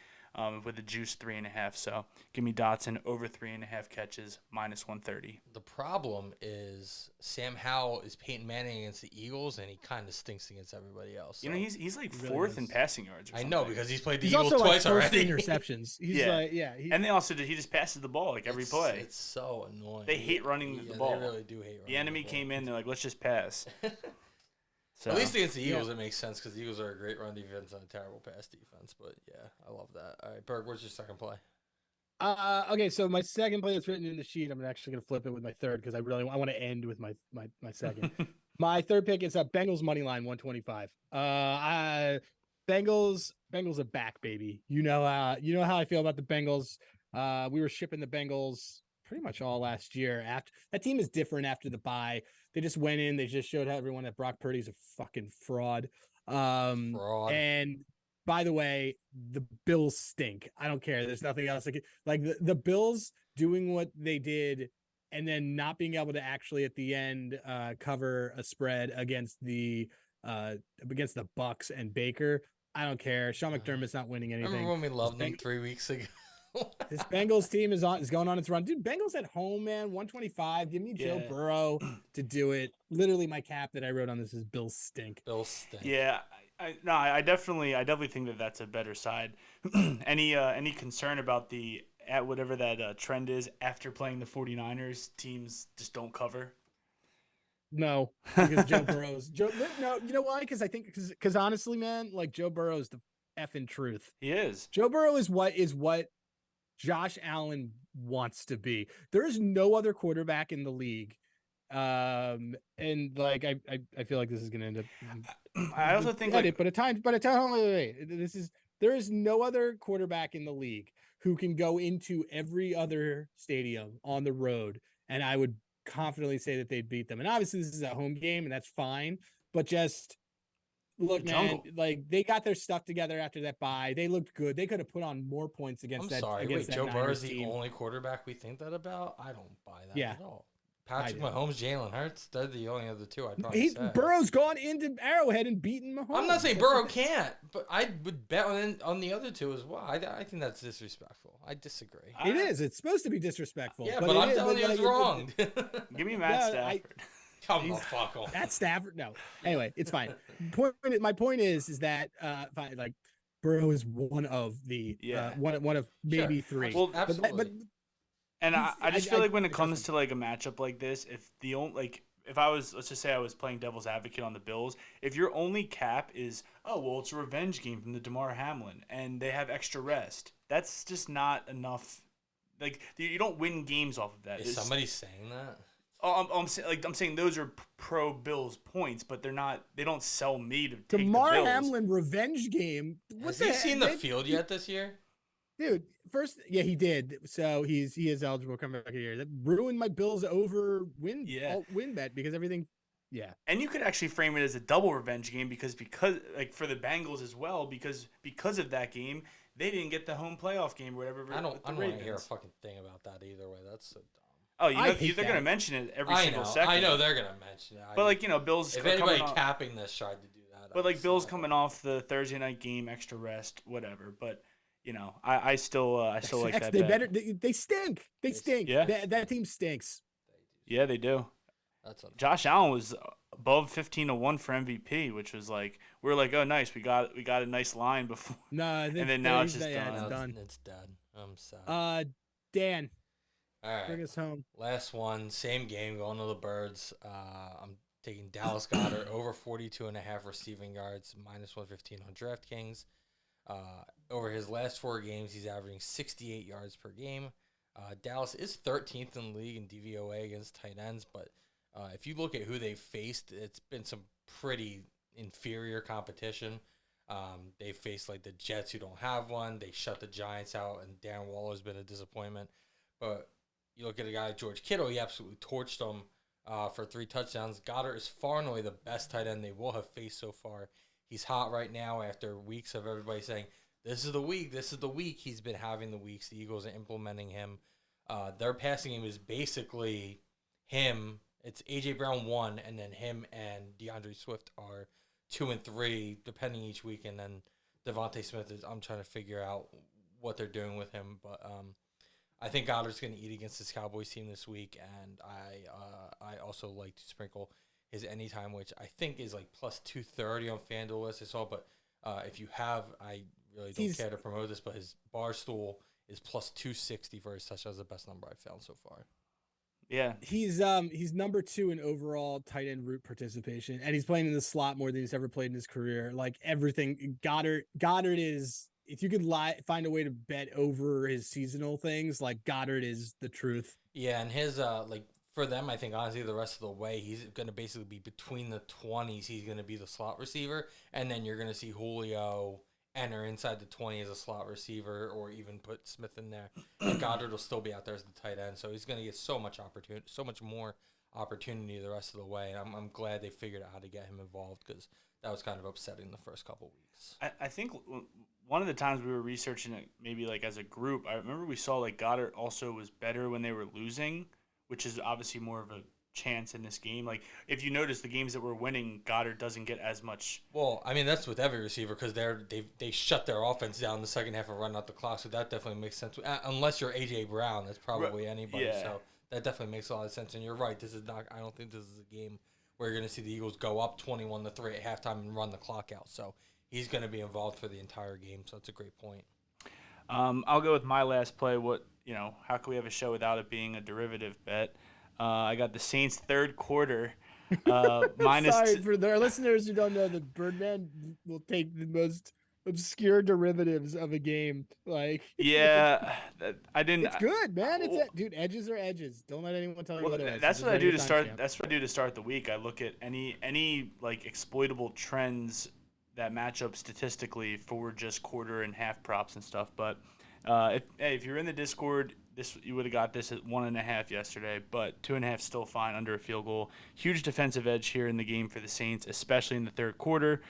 With a juice 3.5. So give me Dotson over 3.5 catches, -130. The problem is Sam Howell is Peyton Manning against the Eagles, and he kind of stinks against everybody else. You know, he's like He really 4th in is. passing yards. Or I something. know because he's played the He's Eagles also twice like already. interceptions. He's Yeah. And they also he just passes the ball like every play. It's so annoying. They hate running the ball. They really do hate running The enemy ball. came in, they're like, let's just pass. So At least against the Eagles, it makes sense because the Eagles are a great run defense and a terrible pass defense. But yeah, I love that. All right, Berg, what's your second play? Okay, so my second play that's written in the sheet, I'm actually gonna flip it with my third because I want to end with my second. My third pick is a Bengals money line 125. Bengals are back, baby. You know how I feel about the Bengals. We were shipping the Bengals pretty much all last year. After that team is different after the bye. They just went in. They just showed everyone that Brock Purdy's a fucking fraud. Fraud. And by the way, the Bills stink. I don't care. There's nothing else. Like the Bills doing what they did and then not being able to actually at the end cover a spread against the Bucks and Baker. I don't care. Sean McDermott's not winning anything. Remember when we loved them 3 weeks ago? This Bengals team is going on its run. Dude, Bengals at home, man. 125. Give me Joe Burrow to do it. Literally, my cap that I wrote on this is Bills stink. Bills stink. Yeah, I definitely think that that's a better side. Any concern about at whatever that trend is after playing the 49ers, teams just don't cover? No, because Joe Burrow's no, you know why? Because I think because honestly, man, like Joe Burrow's the effing truth. He is. Joe Burrow is what Josh Allen wants to be. There is no other quarterback in the league. And like I feel like this is gonna end up I also think there is no other quarterback in the league who can go into every other stadium on the road, and I would confidently say that they'd beat them. And obviously this is a home game and that's fine, but just Look, man, jungle. like they got their stuff together after that bye. They looked good. They could have put on more points I'm against sorry. against Wait, that Joe Burrow Niners is the team. only quarterback we think that about? I don't buy that Yeah, at all. I Patrick do. Mahomes, Jalen Hurts, they're the only other two I'd probably say. Burrow's gone into Arrowhead and beaten Mahomes. I'm not saying That's Burrow the- can't, but I would bet on the other two as well. I think that's disrespectful. I disagree. It is. It's supposed to be disrespectful. Yeah, but but it I'm is- telling you like, it's wrong. Give me Matt No, Stafford. Come on, He's- fuck off. That's Stafford. No. Anyway, it's fine. My point is that fine, like Burrow is one of the Yeah. one of maybe Sure. three. Well, Absolutely. but And I just feel like when it trust comes him. to like a matchup like this, if I was, let's just say I was playing devil's advocate on the Bills, if your only cap is, oh well, it's a revenge game from the DeMar Hamlin and they have extra rest, that's just not enough. Like you don't win games off of that. Is somebody saying that? Oh, I'm saying those are pro Bills points, but they're not. They don't sell me to take DeMar the Bills. Hamlin revenge game. Has he seen the field yet this year? Dude, first, yeah, he did. So he is eligible to come back here. That ruined my Bills over win bet because everything. Yeah, And you could actually frame it as a double revenge game because like for the Bengals as well because of that game they didn't get the home playoff game or whatever. I don't with the want to hear a Ravens. fucking thing about that either way. That's so dumb. Oh, I hate they're gonna that. mention it every I single know. second. I know they're gonna mention it. But like Bills. if are coming anybody off- capping this tried to do that, But I'd like Bills say- coming off the Thursday night game, extra rest, whatever. But I still like that. they bet. better. They stink. They stink. Yeah. That team stinks. Yeah, they do. That's unfortunate. Josh Allen was above 15-1 for MVP, which was like we were like, oh nice, we got a nice line before. No, And then now it's just yeah, done. it's Now done. It's dead. I'm sad. Dan, All bring right. us home. Last one, same game, going to the Birds. I'm taking Dallas Goedert over 42.5 receiving yards, minus 115 on DraftKings. Over his last 4 games, he's averaging 68 yards per game. Dallas is 13th in the league in DVOA against tight ends, but if you look at who they've faced, it's been some pretty inferior competition. They faced like the Jets, who don't have one. They shut the Giants out, and Darren Waller's been a disappointment. But you look at a guy like George Kittle, he absolutely torched them for 3 touchdowns. Goddard is far and away the best tight end they will have faced so far. He's hot right now after weeks of everybody saying, this is the week, this is the week. He's been having the weeks. The Eagles are implementing him. Their passing game is basically him. It's A.J. Brown 1, and then him and DeAndre Swift are 2 and 3, depending each week. And then Devontae Smith is, I'm trying to figure out what they're doing with him. But I think Goddard's going to eat against this Cowboys team this week. And I also like to sprinkle his anytime, which I think is like plus 230 on FanDuel as I saw. But if you have, I really don't care to promote this, but his Barstool is plus 260 for his touchdowns, the best number I've found so far. Yeah, He's number 2 in overall tight end route participation, and he's playing in the slot more than he's ever played in his career. Like everything, Goddard is. If you could find a way to bet over his seasonal things, like Goddard is the truth. Yeah, and his like for them, I think honestly the rest of the way he's going to basically be between the 20s. He's going to be the slot receiver, and then you're going to see Julio enter inside the 20 as a slot receiver, or even put Smith in there. And Goddard will still be out there as the tight end, so he's going to get so much more opportunity the rest of the way. And I'm glad they figured out how to get him involved, because that was kind of upsetting the first couple weeks. I think one of the times we were researching it, maybe like as a group, I remember we saw like Goddard also was better when they were losing, which is obviously more of a chance in this game. Like if you notice the games that we're winning, Goddard doesn't get as much. Well, I mean that's with every receiver, because they shut their offense down in the second half and run out the clock, so that definitely makes sense. Unless you're A.J. Brown, that's probably anybody. Yeah. So that definitely makes a lot of sense. And you're right, this is not. I don't think this is a game where you're going to see the Eagles go up 21-3 at halftime and run the clock out. So he's going to be involved for the entire game. So that's a great point. I'll go with my last play. How can we have a show without it being a derivative bet? I got the Saints third quarter. Minus Sorry for our listeners who don't know, the Birdman will take the most obscure derivatives of a game. Like, Yeah, I didn't. it's good, man. Dude, edges are edges. Don't let anyone tell you Well, otherwise. that's Just what I let do your to time start. stamp. That's what I do to start the week. I look at any like exploitable trends that match up statistically for just quarter and half props and stuff. But if you're in the Discord, you would have got this at 1.5 yesterday, but 2.5 still fine under a field goal. Huge defensive edge here in the game for the Saints, especially in the third quarter.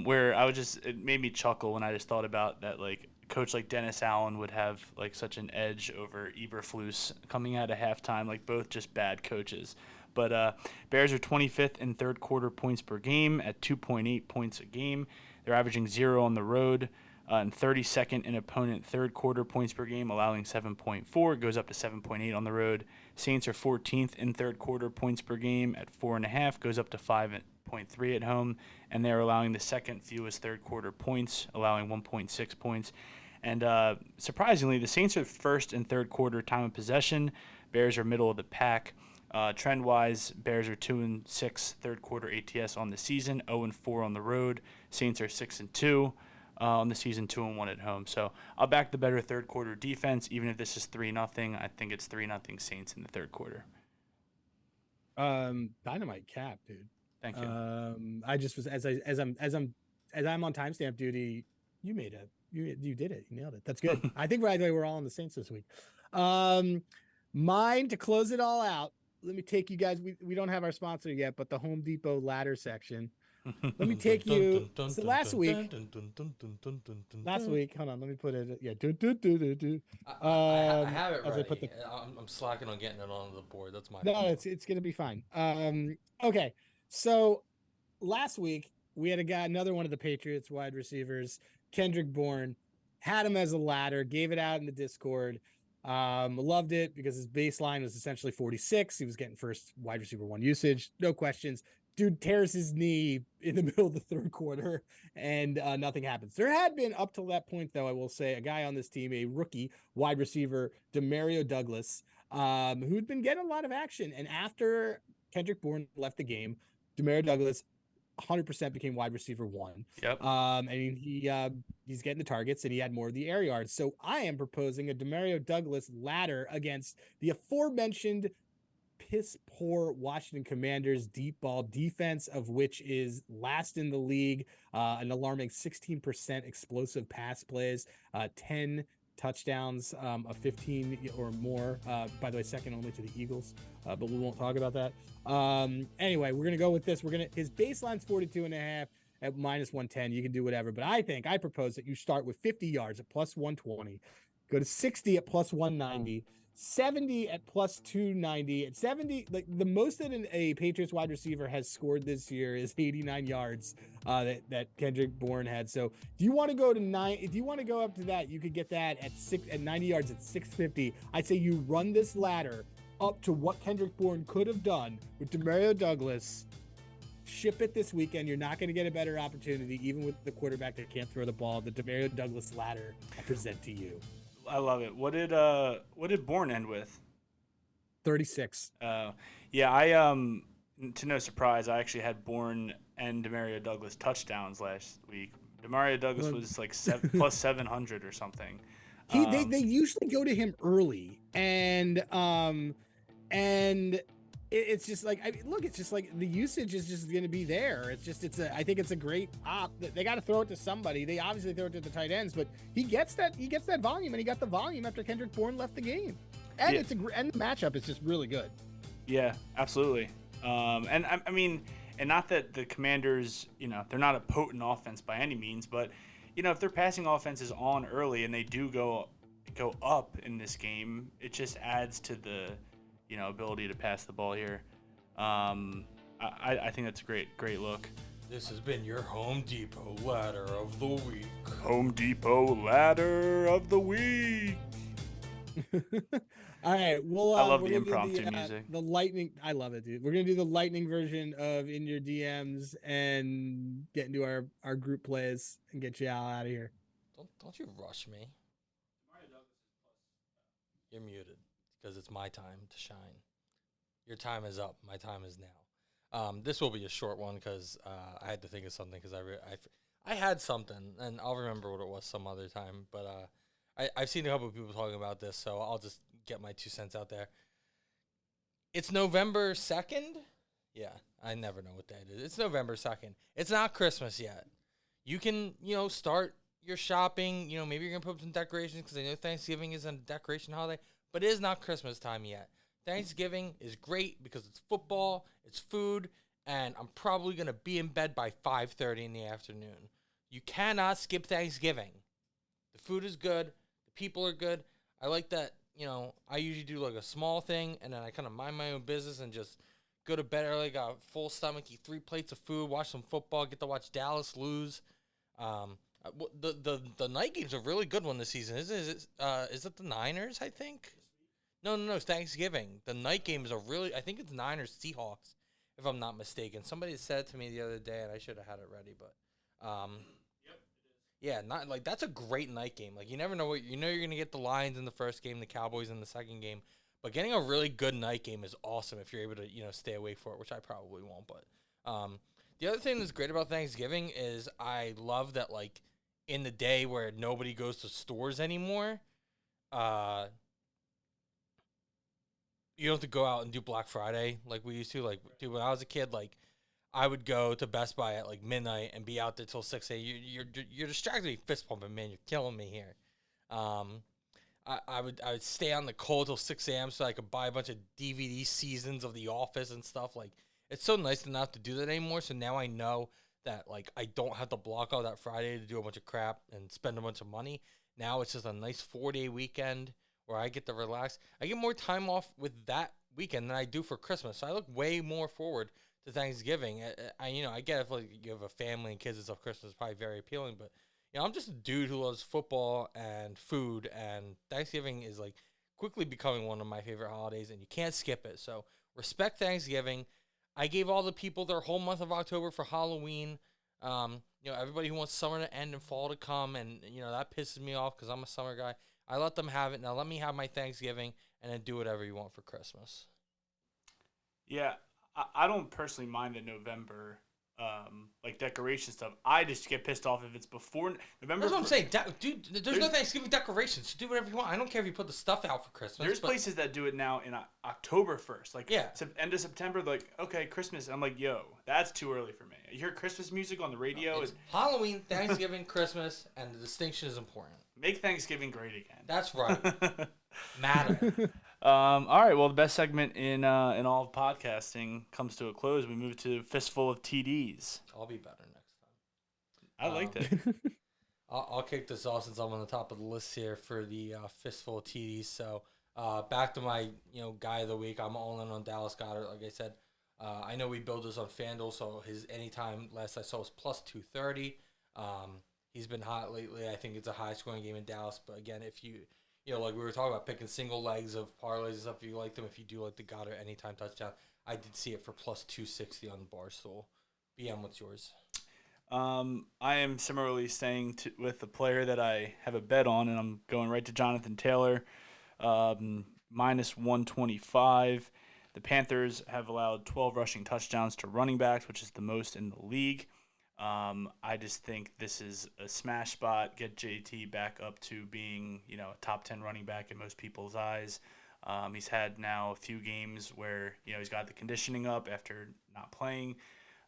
where it made me chuckle when I just thought about that, like, coach like Dennis Allen would have like such an edge over Eberflus coming out of halftime, like both just bad coaches. But Bears are 25th in third quarter points per game at 2.8 points a game. They're averaging 0 on the road, and 32nd in opponent third quarter points per game, allowing 7.4. Goes up to 7.8 on the road. Saints are 14th in third quarter points per game at 4.5. Goes up to 5.3 at home, and they're allowing the second fewest third quarter points, allowing 1.6 points. And surprisingly, the Saints are first and third quarter time of possession. Bears are middle of the pack. Trend-wise, Bears are 2-6 third quarter ATS on the season, 0-4 on the road. Saints are 6-2 on the season, 2-1 at home. So I'll back the better third quarter defense, even if this is 3-0. I think it's 3-0 Saints in the third quarter. Dynamite cap, dude. Thank you. I just was as I'm on timestamp duty. You did it. You nailed it. That's good. I think right away we're all on the Saints this week. Mine to close it all out. Let me take you guys. We don't have our sponsor yet, but the Home Depot ladder section. Let me take you. So last week. Hold on. Let me put it. Yeah. I have it ready. I'm slacking on getting it on the board. That's my. No, it's gonna be fine. Okay. So last week we had another one of the Patriots wide receivers, Kendrick Bourne, had him as a ladder, gave it out in the Discord. Loved it because his baseline was essentially 46. He was getting first wide receiver 1 usage, no questions. Dude tears his knee in the middle of the third quarter, and nothing happens. There had been, up to that point, though, I will say, a guy on this team, a rookie wide receiver, Demario Douglas, who'd been getting a lot of action. And after Kendrick Bourne left the game, Demario Douglas 100% became wide receiver 1. Yep. And he's getting the targets, and he had more of the air yards. So I am proposing a Demario Douglas ladder against the aforementioned piss poor Washington Commanders deep ball defense, of which is last in the league, an alarming 16% explosive pass plays, 10 touchdowns, of 15 or more. By the way, second only to the Eagles, but we won't talk about that. Anyway, we're gonna go with this. His baseline's 42.5 at -110. You can do whatever, but I propose that you start with 50 yards at +120, go to 60 at +190. 70 at +290. At 70, like the most that a Patriots wide receiver has scored this year is 89 yards that Kendrick Bourne had. So if you want to go to 9, if you want to go up to that, you could get that at 90 yards at 650. I'd say you run this ladder up to what Kendrick Bourne could have done with Demario Douglas. Ship it this weekend. You're not going to get a better opportunity, even with the quarterback that can't throw the ball. The Demario Douglas ladder I present to you. I love it. What did Bourne end with? 36. Yeah, I to no surprise, I actually had Bourne and Demario Douglas touchdowns last week. Demario Douglas was like plus 700 or something. They usually go to him early, and it's just like, I mean, look, it's just like the usage is just going to be there. I think it's a great op. They got to throw it to somebody. They obviously throw it to the tight ends, but he gets that volume, and he got the volume after Kendrick Bourne left the game. And and the matchup is just really good. Yeah, absolutely. And I mean, and not that the Commanders, they're not a potent offense by any means, but if their passing offense is on early and they do go up in this game, it just adds to the ability to pass the ball here. I think that's a great look. This has been your Home Depot ladder of the week. Home Depot ladder of the week. All right, I love the impromptu music. The lightning, I love it, dude. We're gonna do the lightning version of In Your DMs and get into our group plays and get you all out of here. Don't you rush me. You're muted because it's my time to shine. Your time is up. My time is now. This will be a short one because I had to think of something because I had something, and I'll remember what it was some other time. But I've seen a couple of people talking about this, so I'll just get my 2 cents out there. It's November 2nd? Yeah, I never know what that is. It's November 2nd. It's not Christmas yet. You can, start your shopping. Maybe you're going to put up some decorations because I know Thanksgiving is a decoration holiday, but it is not Christmas time yet. Thanksgiving is great because it's football, it's food, and I'm probably going to be in bed by 5:30 in the afternoon. You cannot skip Thanksgiving. The food is good. The people are good. I like that, I usually do like a small thing, and then I kind of mind my own business and just go to bed early, got a full stomach, eat 3 plates of food, watch some football, get to watch Dallas lose. The night games are really good one this season. Is it the Niners, I think? No, it's Thanksgiving. The night games are really, I think it's Niners Seahawks, if I'm not mistaken. Somebody said it to me the other day, and I should have had it ready, but yeah, not like that's a great night game. Like you never know you're gonna get the Lions in the first game, the Cowboys in the second game, but getting a really good night game is awesome if you're able to stay awake for it, which I probably won't. But the other thing that's great about Thanksgiving is I love that like in the day where nobody goes to stores anymore, you don't have to go out and do Black Friday like we used to. Like, dude, when I was a kid, like I would go to Best Buy at like midnight and be out there till 6 a.m. You're distracted me fist pumping, man. You're killing me here. I would stay on the cold till 6 a.m. so I could buy a bunch of DVD seasons of The Office and stuff. Like it's so nice to not have to do that anymore. So now I know that like I don't have to block out that Friday to do a bunch of crap and spend a bunch of money. Now it's just a nice 4-day weekend where I get to relax. I get more time off with that weekend than I do for Christmas. So I look way more forward to Thanksgiving. I get if like you have a family and kids and stuff, Christmas is probably very appealing, but I'm just a dude who loves football and food, and Thanksgiving is like quickly becoming one of my favorite holidays, and you can't skip it. So respect Thanksgiving. I gave all the people their whole month of October for Halloween. Everybody who wants summer to end and fall to come, and that pisses me off because I'm a summer guy. I let them have it. Now let me have my Thanksgiving and then do whatever you want for Christmas. Yeah, I don't personally mind the November like decoration stuff. I just get pissed off if it's before November. That's what I'm saying, dude. There's no Thanksgiving decorations. So do whatever you want. I don't care if you put the stuff out for Christmas. There's places that do it now in October 1st, like end of September. Like okay, Christmas. I'm like, yo, that's too early for me. You hear Christmas music on the radio. It's Halloween, Thanksgiving, Christmas, and the distinction is important. Make Thanksgiving great again. That's right. Matter. All right. Well, the best segment in all of podcasting comes to a close. We move to Fistful of TDs. I'll be better next time. I liked it. I'll kick this off since I'm on the top of the list here for the Fistful of TDs. So back to my guy of the week. I'm all in on Dallas Goedert. Like I said, I know we build this on FanDuel, so his anytime last I saw was plus 230. He's been hot lately. I think it's a high scoring game in Dallas. But again, if you like we were talking about picking single legs of parlays and stuff, if you like them, if you do like the Goddard anytime touchdown, I did see it for plus 260 on Barstool. BM, what's yours? I am similarly staying with the player that I have a bet on, and I'm going right to Jonathan Taylor, minus 125. The Panthers have allowed 12 rushing touchdowns to running backs, which is the most in the league. I just think this is a smash spot. Get JT back up to being, a top 10 running back in most people's eyes. He's had now a few games where, he's got the conditioning up after not playing.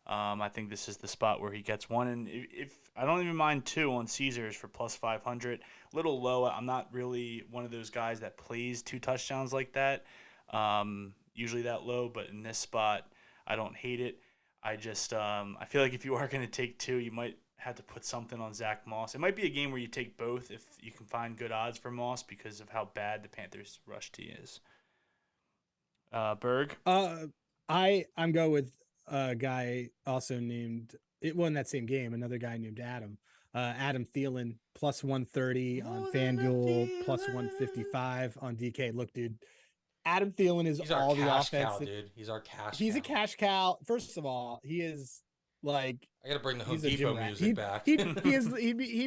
I think this is the spot where he gets one. And if I don't even mind 2 on Caesars for plus 500, a little low. I'm not really one of those guys that plays 2 touchdowns like that. Usually that low, but in this spot, I don't hate it. I just I feel like if you are going to take 2, you might have to put something on Zach Moss. It might be a game where you take both if you can find good odds for Moss because of how bad the Panthers' rush D is. Berg? I'm going with a guy also named it won that same game. Another guy named Adam. Adam Thielen plus 130 on FanDuel, plus 155 on DK. Look, dude. Adam Thielen is all the offense. Cow, dude. He's our cash He's cow. a cash cow. First of all, he is like I gotta bring the Home Depot music back. He'd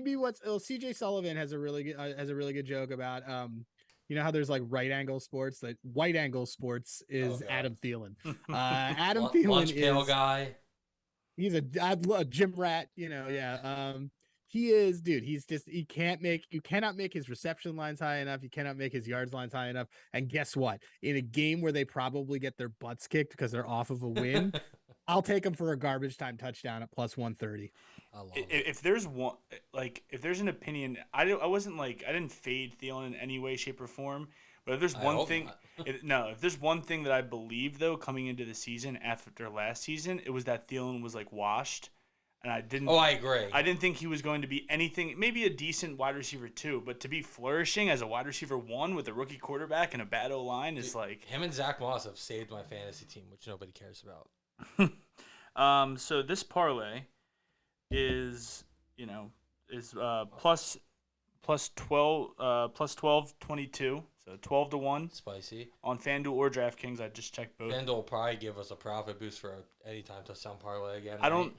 be what's CJ Sullivan has a really good joke about how there's like right angle sports. Like white angle sports is Adam Thielen. Adam Thielen lunch pail guy. He's a gym rat. He is, dude. You cannot make his reception lines high enough. You cannot make his yards lines high enough. And guess what? In a game where they probably get their butts kicked because they're off of a win, I'll take him for a garbage time touchdown at plus 130. If there's one, like, if there's an opinion, I didn't fade Thielen in any way, shape, or form, But if there's I one hope thing, not. if there's one thing that I believe though coming into the season after last season, it was that Thielen was like washed, and Oh, I agree. I didn't think he was going to be anything. Maybe a decent wide receiver too, but to be flourishing as a wide receiver 1 with a rookie quarterback and a bad O line is Dude, like. him and Zach Moss have saved my fantasy team, which nobody cares about. So this parlay is plus 12 22, so 12 to 1 Spicy. on FanDuel or DraftKings. I just checked both. FanDuel will probably give us a profit boost for any time touchdown parlay again. I don't.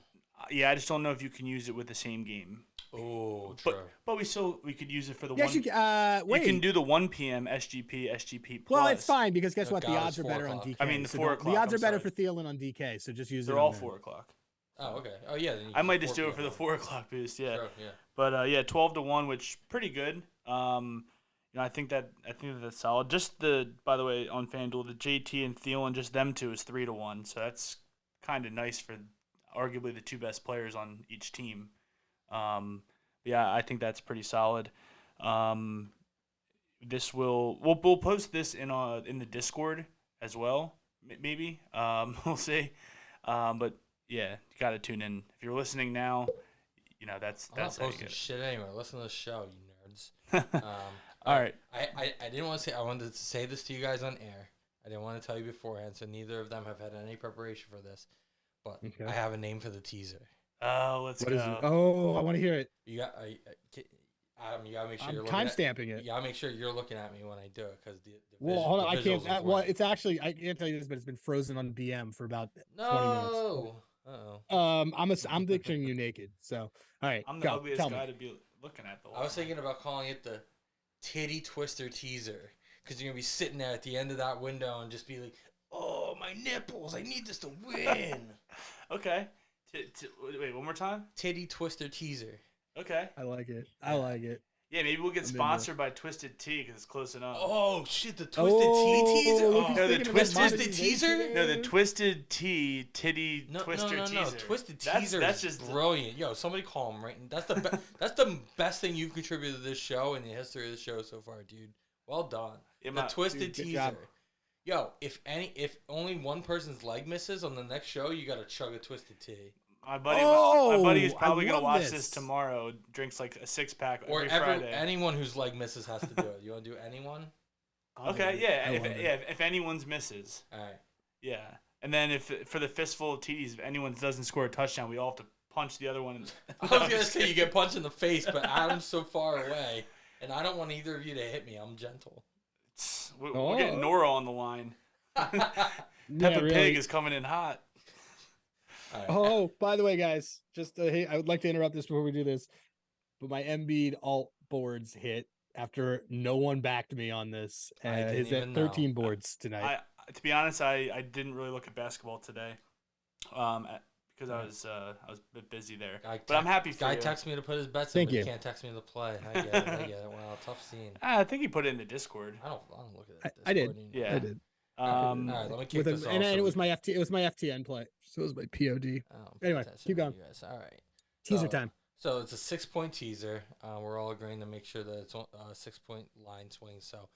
Yeah, I just don't know if you can use it with the same game. Oh, true. But we could use it for the Yes, one. wait. You can do the 1 p.m. SGP plus. Well, it's fine because guess No, what? The God, odds it's are 4 better on o'clock. DK. I mean, the so 4 don't- o'clock, The odds I'm are better sorry. for Thielen on DK, so just use it. They're on all there. 4 o'clock. Oh, okay. Oh, yeah. Then you I can might just 4 do it for the p.m. 4 o'clock boost. Yeah. Sure, yeah. But yeah, 12 to 1, which pretty good. I think that's solid. Just by the way, on FanDuel, the JT and Thielen, just them two is 3 to 1. So that's kind of nice for arguably the two best players on each team. Yeah, I think that's pretty solid. We'll post this in the Discord as well. Maybe we'll see. But yeah, you got to tune in if you're listening now. That's I'm not how you posting get it. shit anyway. Listen to the show, you nerds. All right. I didn't want to say. I wanted to say this to you guys on air. I didn't want to tell you beforehand, so neither of them have had any preparation for this. But Okay. I have a name for the teaser. Oh, let's What go. is it? Oh, I want to hear it. You got Adam. You gotta make sure I'm you're looking time at. stamping You it. gotta make sure you're looking at me when I do it, because the Well, hold on. I can't. visuals Well, important. it's actually I can't tell you this, but it's been frozen on BM for about 20 minutes. No. Uh-oh. I'm picturing you naked. So, all right, I'm the go. ugliest Tell guy me. to be looking at the I was thinking about calling it the titty twister teaser, because you're gonna be sitting there at the end of that window and just be like, "Oh, my nipples! I need this to win." Okay. Wait, one more time? Titty twister teaser. Okay. I like it. I like it. Yeah, maybe we'll get I'm into sponsored by Twisted Tea because it's close enough. Oh shit! The twisted tea teaser. look, Oh, he's No, the thinking about twisted monetization. teaser? No, the Twisted Tea Titty no, Twister no, teaser. Twisted That's- teaser that's is just brilliant. Yo, somebody call him right. That's the that's the best thing you've contributed to this show in the history of the show so far, dude. Well done. Yeah, The my- twisted dude, good teaser. job. Yo, if only one person's leg misses on the next show, you gotta chug a twisted tea. My buddy, Oh, my buddy is I probably gonna love watch this. this tomorrow. Drinks like a 6-pack Or every Friday. anyone whose leg misses has to do it. You want to do anyone? Okay, yeah. I love it. If anyone's misses, All right. yeah. And then if for the fistful of TDs, if anyone doesn't score a touchdown, we all have to punch the other one. I was gonna say you get punched in the face, but Adam's so far away, and I don't want either of you to hit me. I'm gentle. We're getting Nora on the line. Yeah, Peppa really. Pig is coming in hot. All right. Oh, by the way, guys, just hey, I would like to interrupt this before we do this, but my Embiid alt boards hit after no one backed me on this. I didn't He's even at 13 know. boards tonight. To be honest, I didn't really look at basketball today, because I was a bit busy there. But I'm happy for Guy you. texted me to put his bets Thank in, but you. he can't text me to play. I get it. I get it. Wow, tough scene. I think he put it in the Discord. I don't look at it. I did. Yeah. I did. All right, let me kick With this a, off. and so it we- was my it was my FTN play, so it was my POD. I don't pay Anyway, attention keep to going. you guys. All right. Teaser So- time. So it's a 6-point teaser. We're all agreeing to make sure that it's a 6-point line swing. So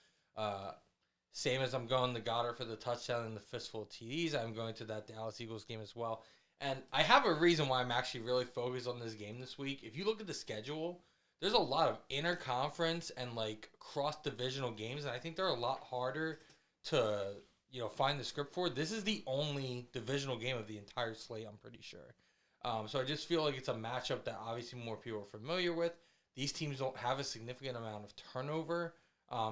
same as I'm going to Goddard for the touchdown and the fistful of TDs, I'm going to that Dallas Eagles game as well. And I have a reason why I'm actually really focused on this game this week. If you look at the schedule, there's a lot of interconference and like cross-divisional games, and I think they're a lot harder to find the script for. This is the only divisional game of the entire slate, I'm pretty sure. So I just feel like it's a matchup that obviously more people are familiar with. These teams don't have a significant amount of turnover.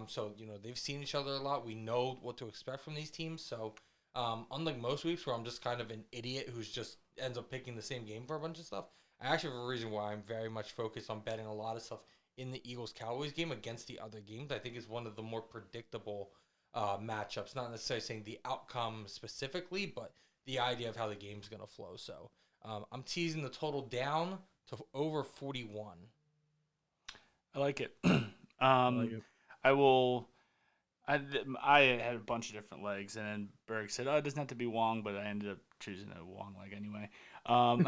So, they've seen each other a lot. We know what to expect from these teams. So, unlike most weeks where I'm just kind of an idiot who's just ends up picking the same game for a bunch of stuff, I actually have a reason why I'm very much focused on betting a lot of stuff in the Eagles-Cowboys game against the other games. I think it's one of the more predictable matchups. Not necessarily saying the outcome specifically, but the idea of how the game's going to flow. So, I'm teasing the total down to over 41. I like it. I like it. I will. I had a bunch of different legs, and then Berg said, "Oh, it doesn't have to be Wong," but I ended up choosing a Wong leg anyway. I'm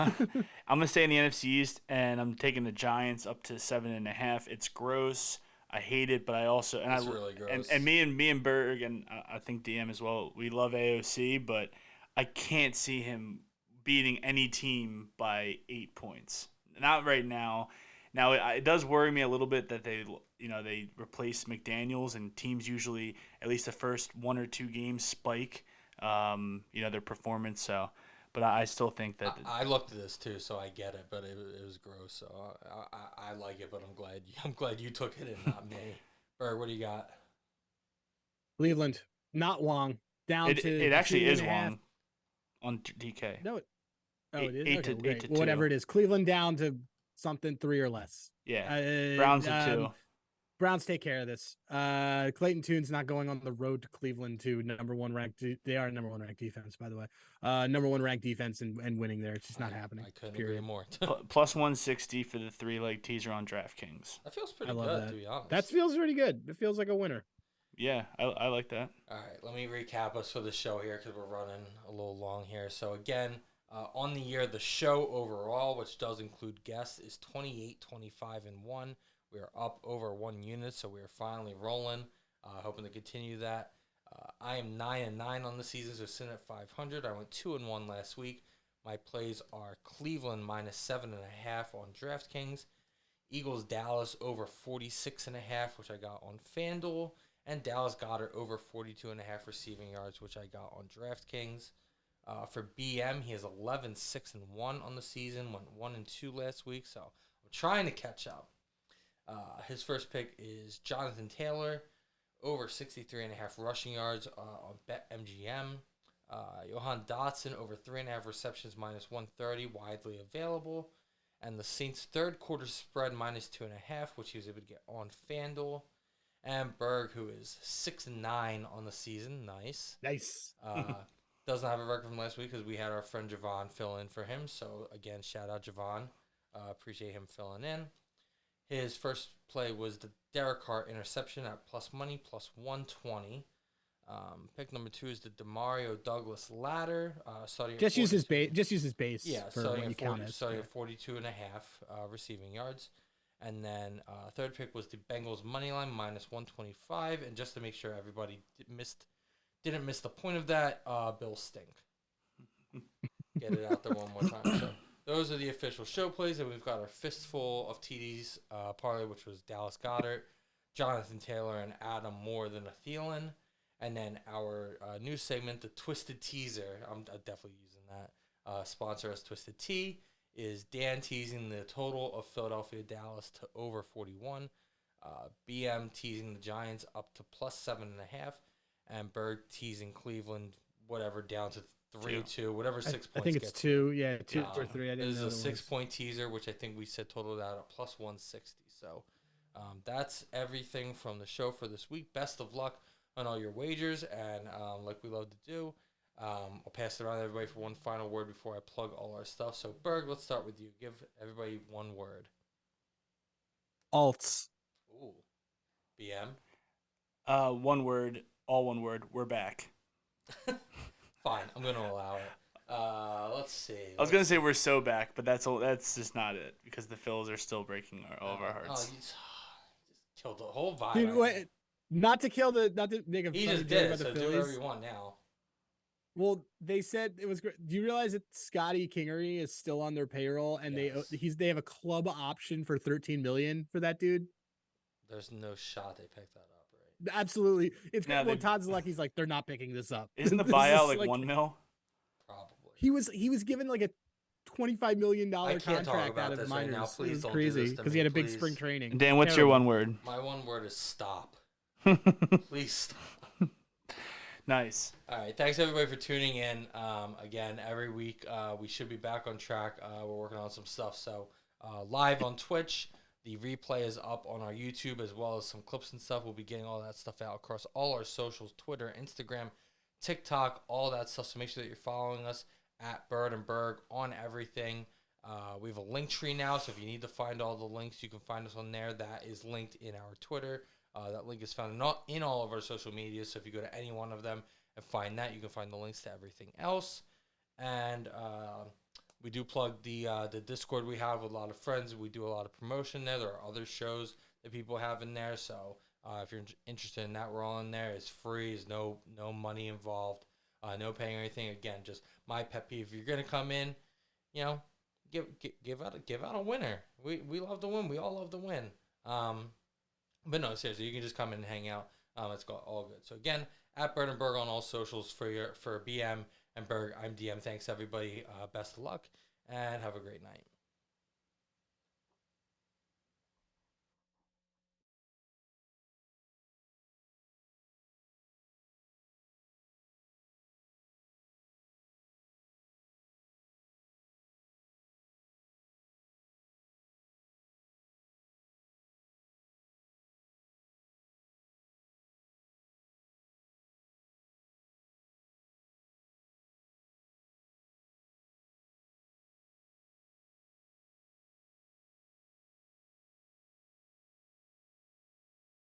gonna stay in the NFC East, and I'm taking the Giants up to 7.5. It's gross. I hate it, but I also It's really gross. and me and Berg and I think DM as well. We love AOC, but I can't see him beating any team by 8 points. Not right now. Now it does worry me a little bit that they replace McDaniels, and teams usually at least the first 1 or 2 games spike their performance. So, but I still think that I looked at this too, so I get it, but it was gross. So I like it, but I'm glad you took it and not me. Berg, what do you got? Cleveland, not Wong, down to it actually is 2.5. Wong on DK. No, it is. Eight Okay, to great. 8 to 2. Whatever it is, Cleveland down to something 3 or less. Yeah, Browns at 2. Browns take care of this. Clayton Tune's not going on the road to Cleveland to number 1 ranked. They are number 1 ranked defense, by the way. Number 1 ranked defense and winning there. It's just not happening. I couldn't period. agree more. Plus 160 for the 3-leg teaser on DraftKings. That feels pretty I love good, that. to be honest. That feels pretty good. It feels like a winner. Yeah, I like that. All right, let me recap us for the show here because we're running a little long here. So again, on the year, the show overall, which does include guests, is 28, 25, and 1. We are up over 1 unit, so we are finally rolling. Hoping to continue that. I am 9-9 on the season, so sitting at 500. I went 2-1 last week. My plays are Cleveland minus 7.5 on DraftKings, Eagles Dallas over 46.5, which I got on FanDuel, and Dallas Goedert over 42.5 receiving yards, which I got on DraftKings. For BM, he is 11-6-1 on the season. Went 1-2 last week, so I'm trying to catch up. His first pick is Jonathan Taylor, over 63.5 rushing yards on BetMGM. Johan Dotson, over 3.5 receptions, minus 130, widely available. And the Saints' third quarter spread, minus 2.5, which he was able to get on FanDuel. And Berg, who is 6-9 on the season, nice. Doesn't have a record from last week because we had our friend Javon fill in for him. So, again, shout out Javon. Appreciate him filling in. His first play was the Derek Carr interception at plus money, plus 120. Pick number 2 is the Demario Douglas ladder. Just use his base. Just use his base. Yeah, for starting what at you count as. starting at 42.5 receiving yards. And then third pick was the Bengals money line, minus 125. And just to make sure everybody didn't miss the point of that, Bill stink. Get it out there one more time. So those are the official show plays, and we've got our fistful of TDs parlay, which was Dallas Goedert, Jonathan Taylor, and Adam more than a Thielen. And then our new segment, the Twisted Teaser. I'm definitely using that. Sponsor us, Twisted Tea, is Dan teasing the total of Philadelphia Dallas to over 41. BM teasing the Giants up to plus 7.5. And Berg teasing Cleveland, whatever, down to 3-2, whatever 6 points. I think it's 2, yeah, 2 or 3. I didn't this know is a 6-point teaser, which I think we said totaled out at plus 160. So that's everything from the show for this week. Best of luck on all your wagers, and like we love to do, I'll pass it around to everybody for one final word before I plug all our stuff. So, Berg, let's start with you. Give everybody one word. Alts. Ooh. BM? One word, all one word, we're back. Fine, I'm going to allow it. Let's see. I was going to say we're so back, but that's just not it, because the Phils are still breaking all of our hearts. Oh, you just killed the whole vibe. Dude, wait, not to make a he funny just joke did about it, the so do Phillies. whatever you want now. Well, they said it was great. Do you realize that Scotty Kingery is still on their payroll, and Yes. they have a club option for $13 million for that dude? There's no shot they picked that up, right? Absolutely. It's Now well, Todd Zelecki's like, they're not picking this up. Isn't the This buyout is like $1 million? Probably. He was given like a $25 million I can't talk contract about out of this minors. right now. It Please was don't do crazy this to because me, he had a big please. spring training. Dan, what's your one word? My one word is stop. Please stop. Nice. All right. Thanks, everybody, for tuning in. Again, every week we should be back on track. We're working on some stuff. So live on Twitch. The replay is up on our YouTube as well as some clips and stuff. We'll be getting all that stuff out across all our socials, Twitter, Instagram, TikTok, all that stuff. So make sure that you're following us at BIRDandBERG on everything. We have a link tree now, so if you need to find all the links, you can find us on there. That is linked in our Twitter. That link is found in all of our social media, so if you go to any one of them and find that, you can find the links to everything else. And we do plug the Discord we have with a lot of friends. We do a lot of promotion there. There are other shows that people have in there. So if you're interested in that, we're all in there. It's free. There's no money involved. No paying or anything. Again, just my pet peeve. If you're gonna come in, you know, give out a winner. We love to win. We all love to win. But no, seriously, you can just come in and hang out. It's all good. So again, at Bird and Berg on all socials for BM and Berg. I'm DM. Thanks everybody. Best of luck and have a great night.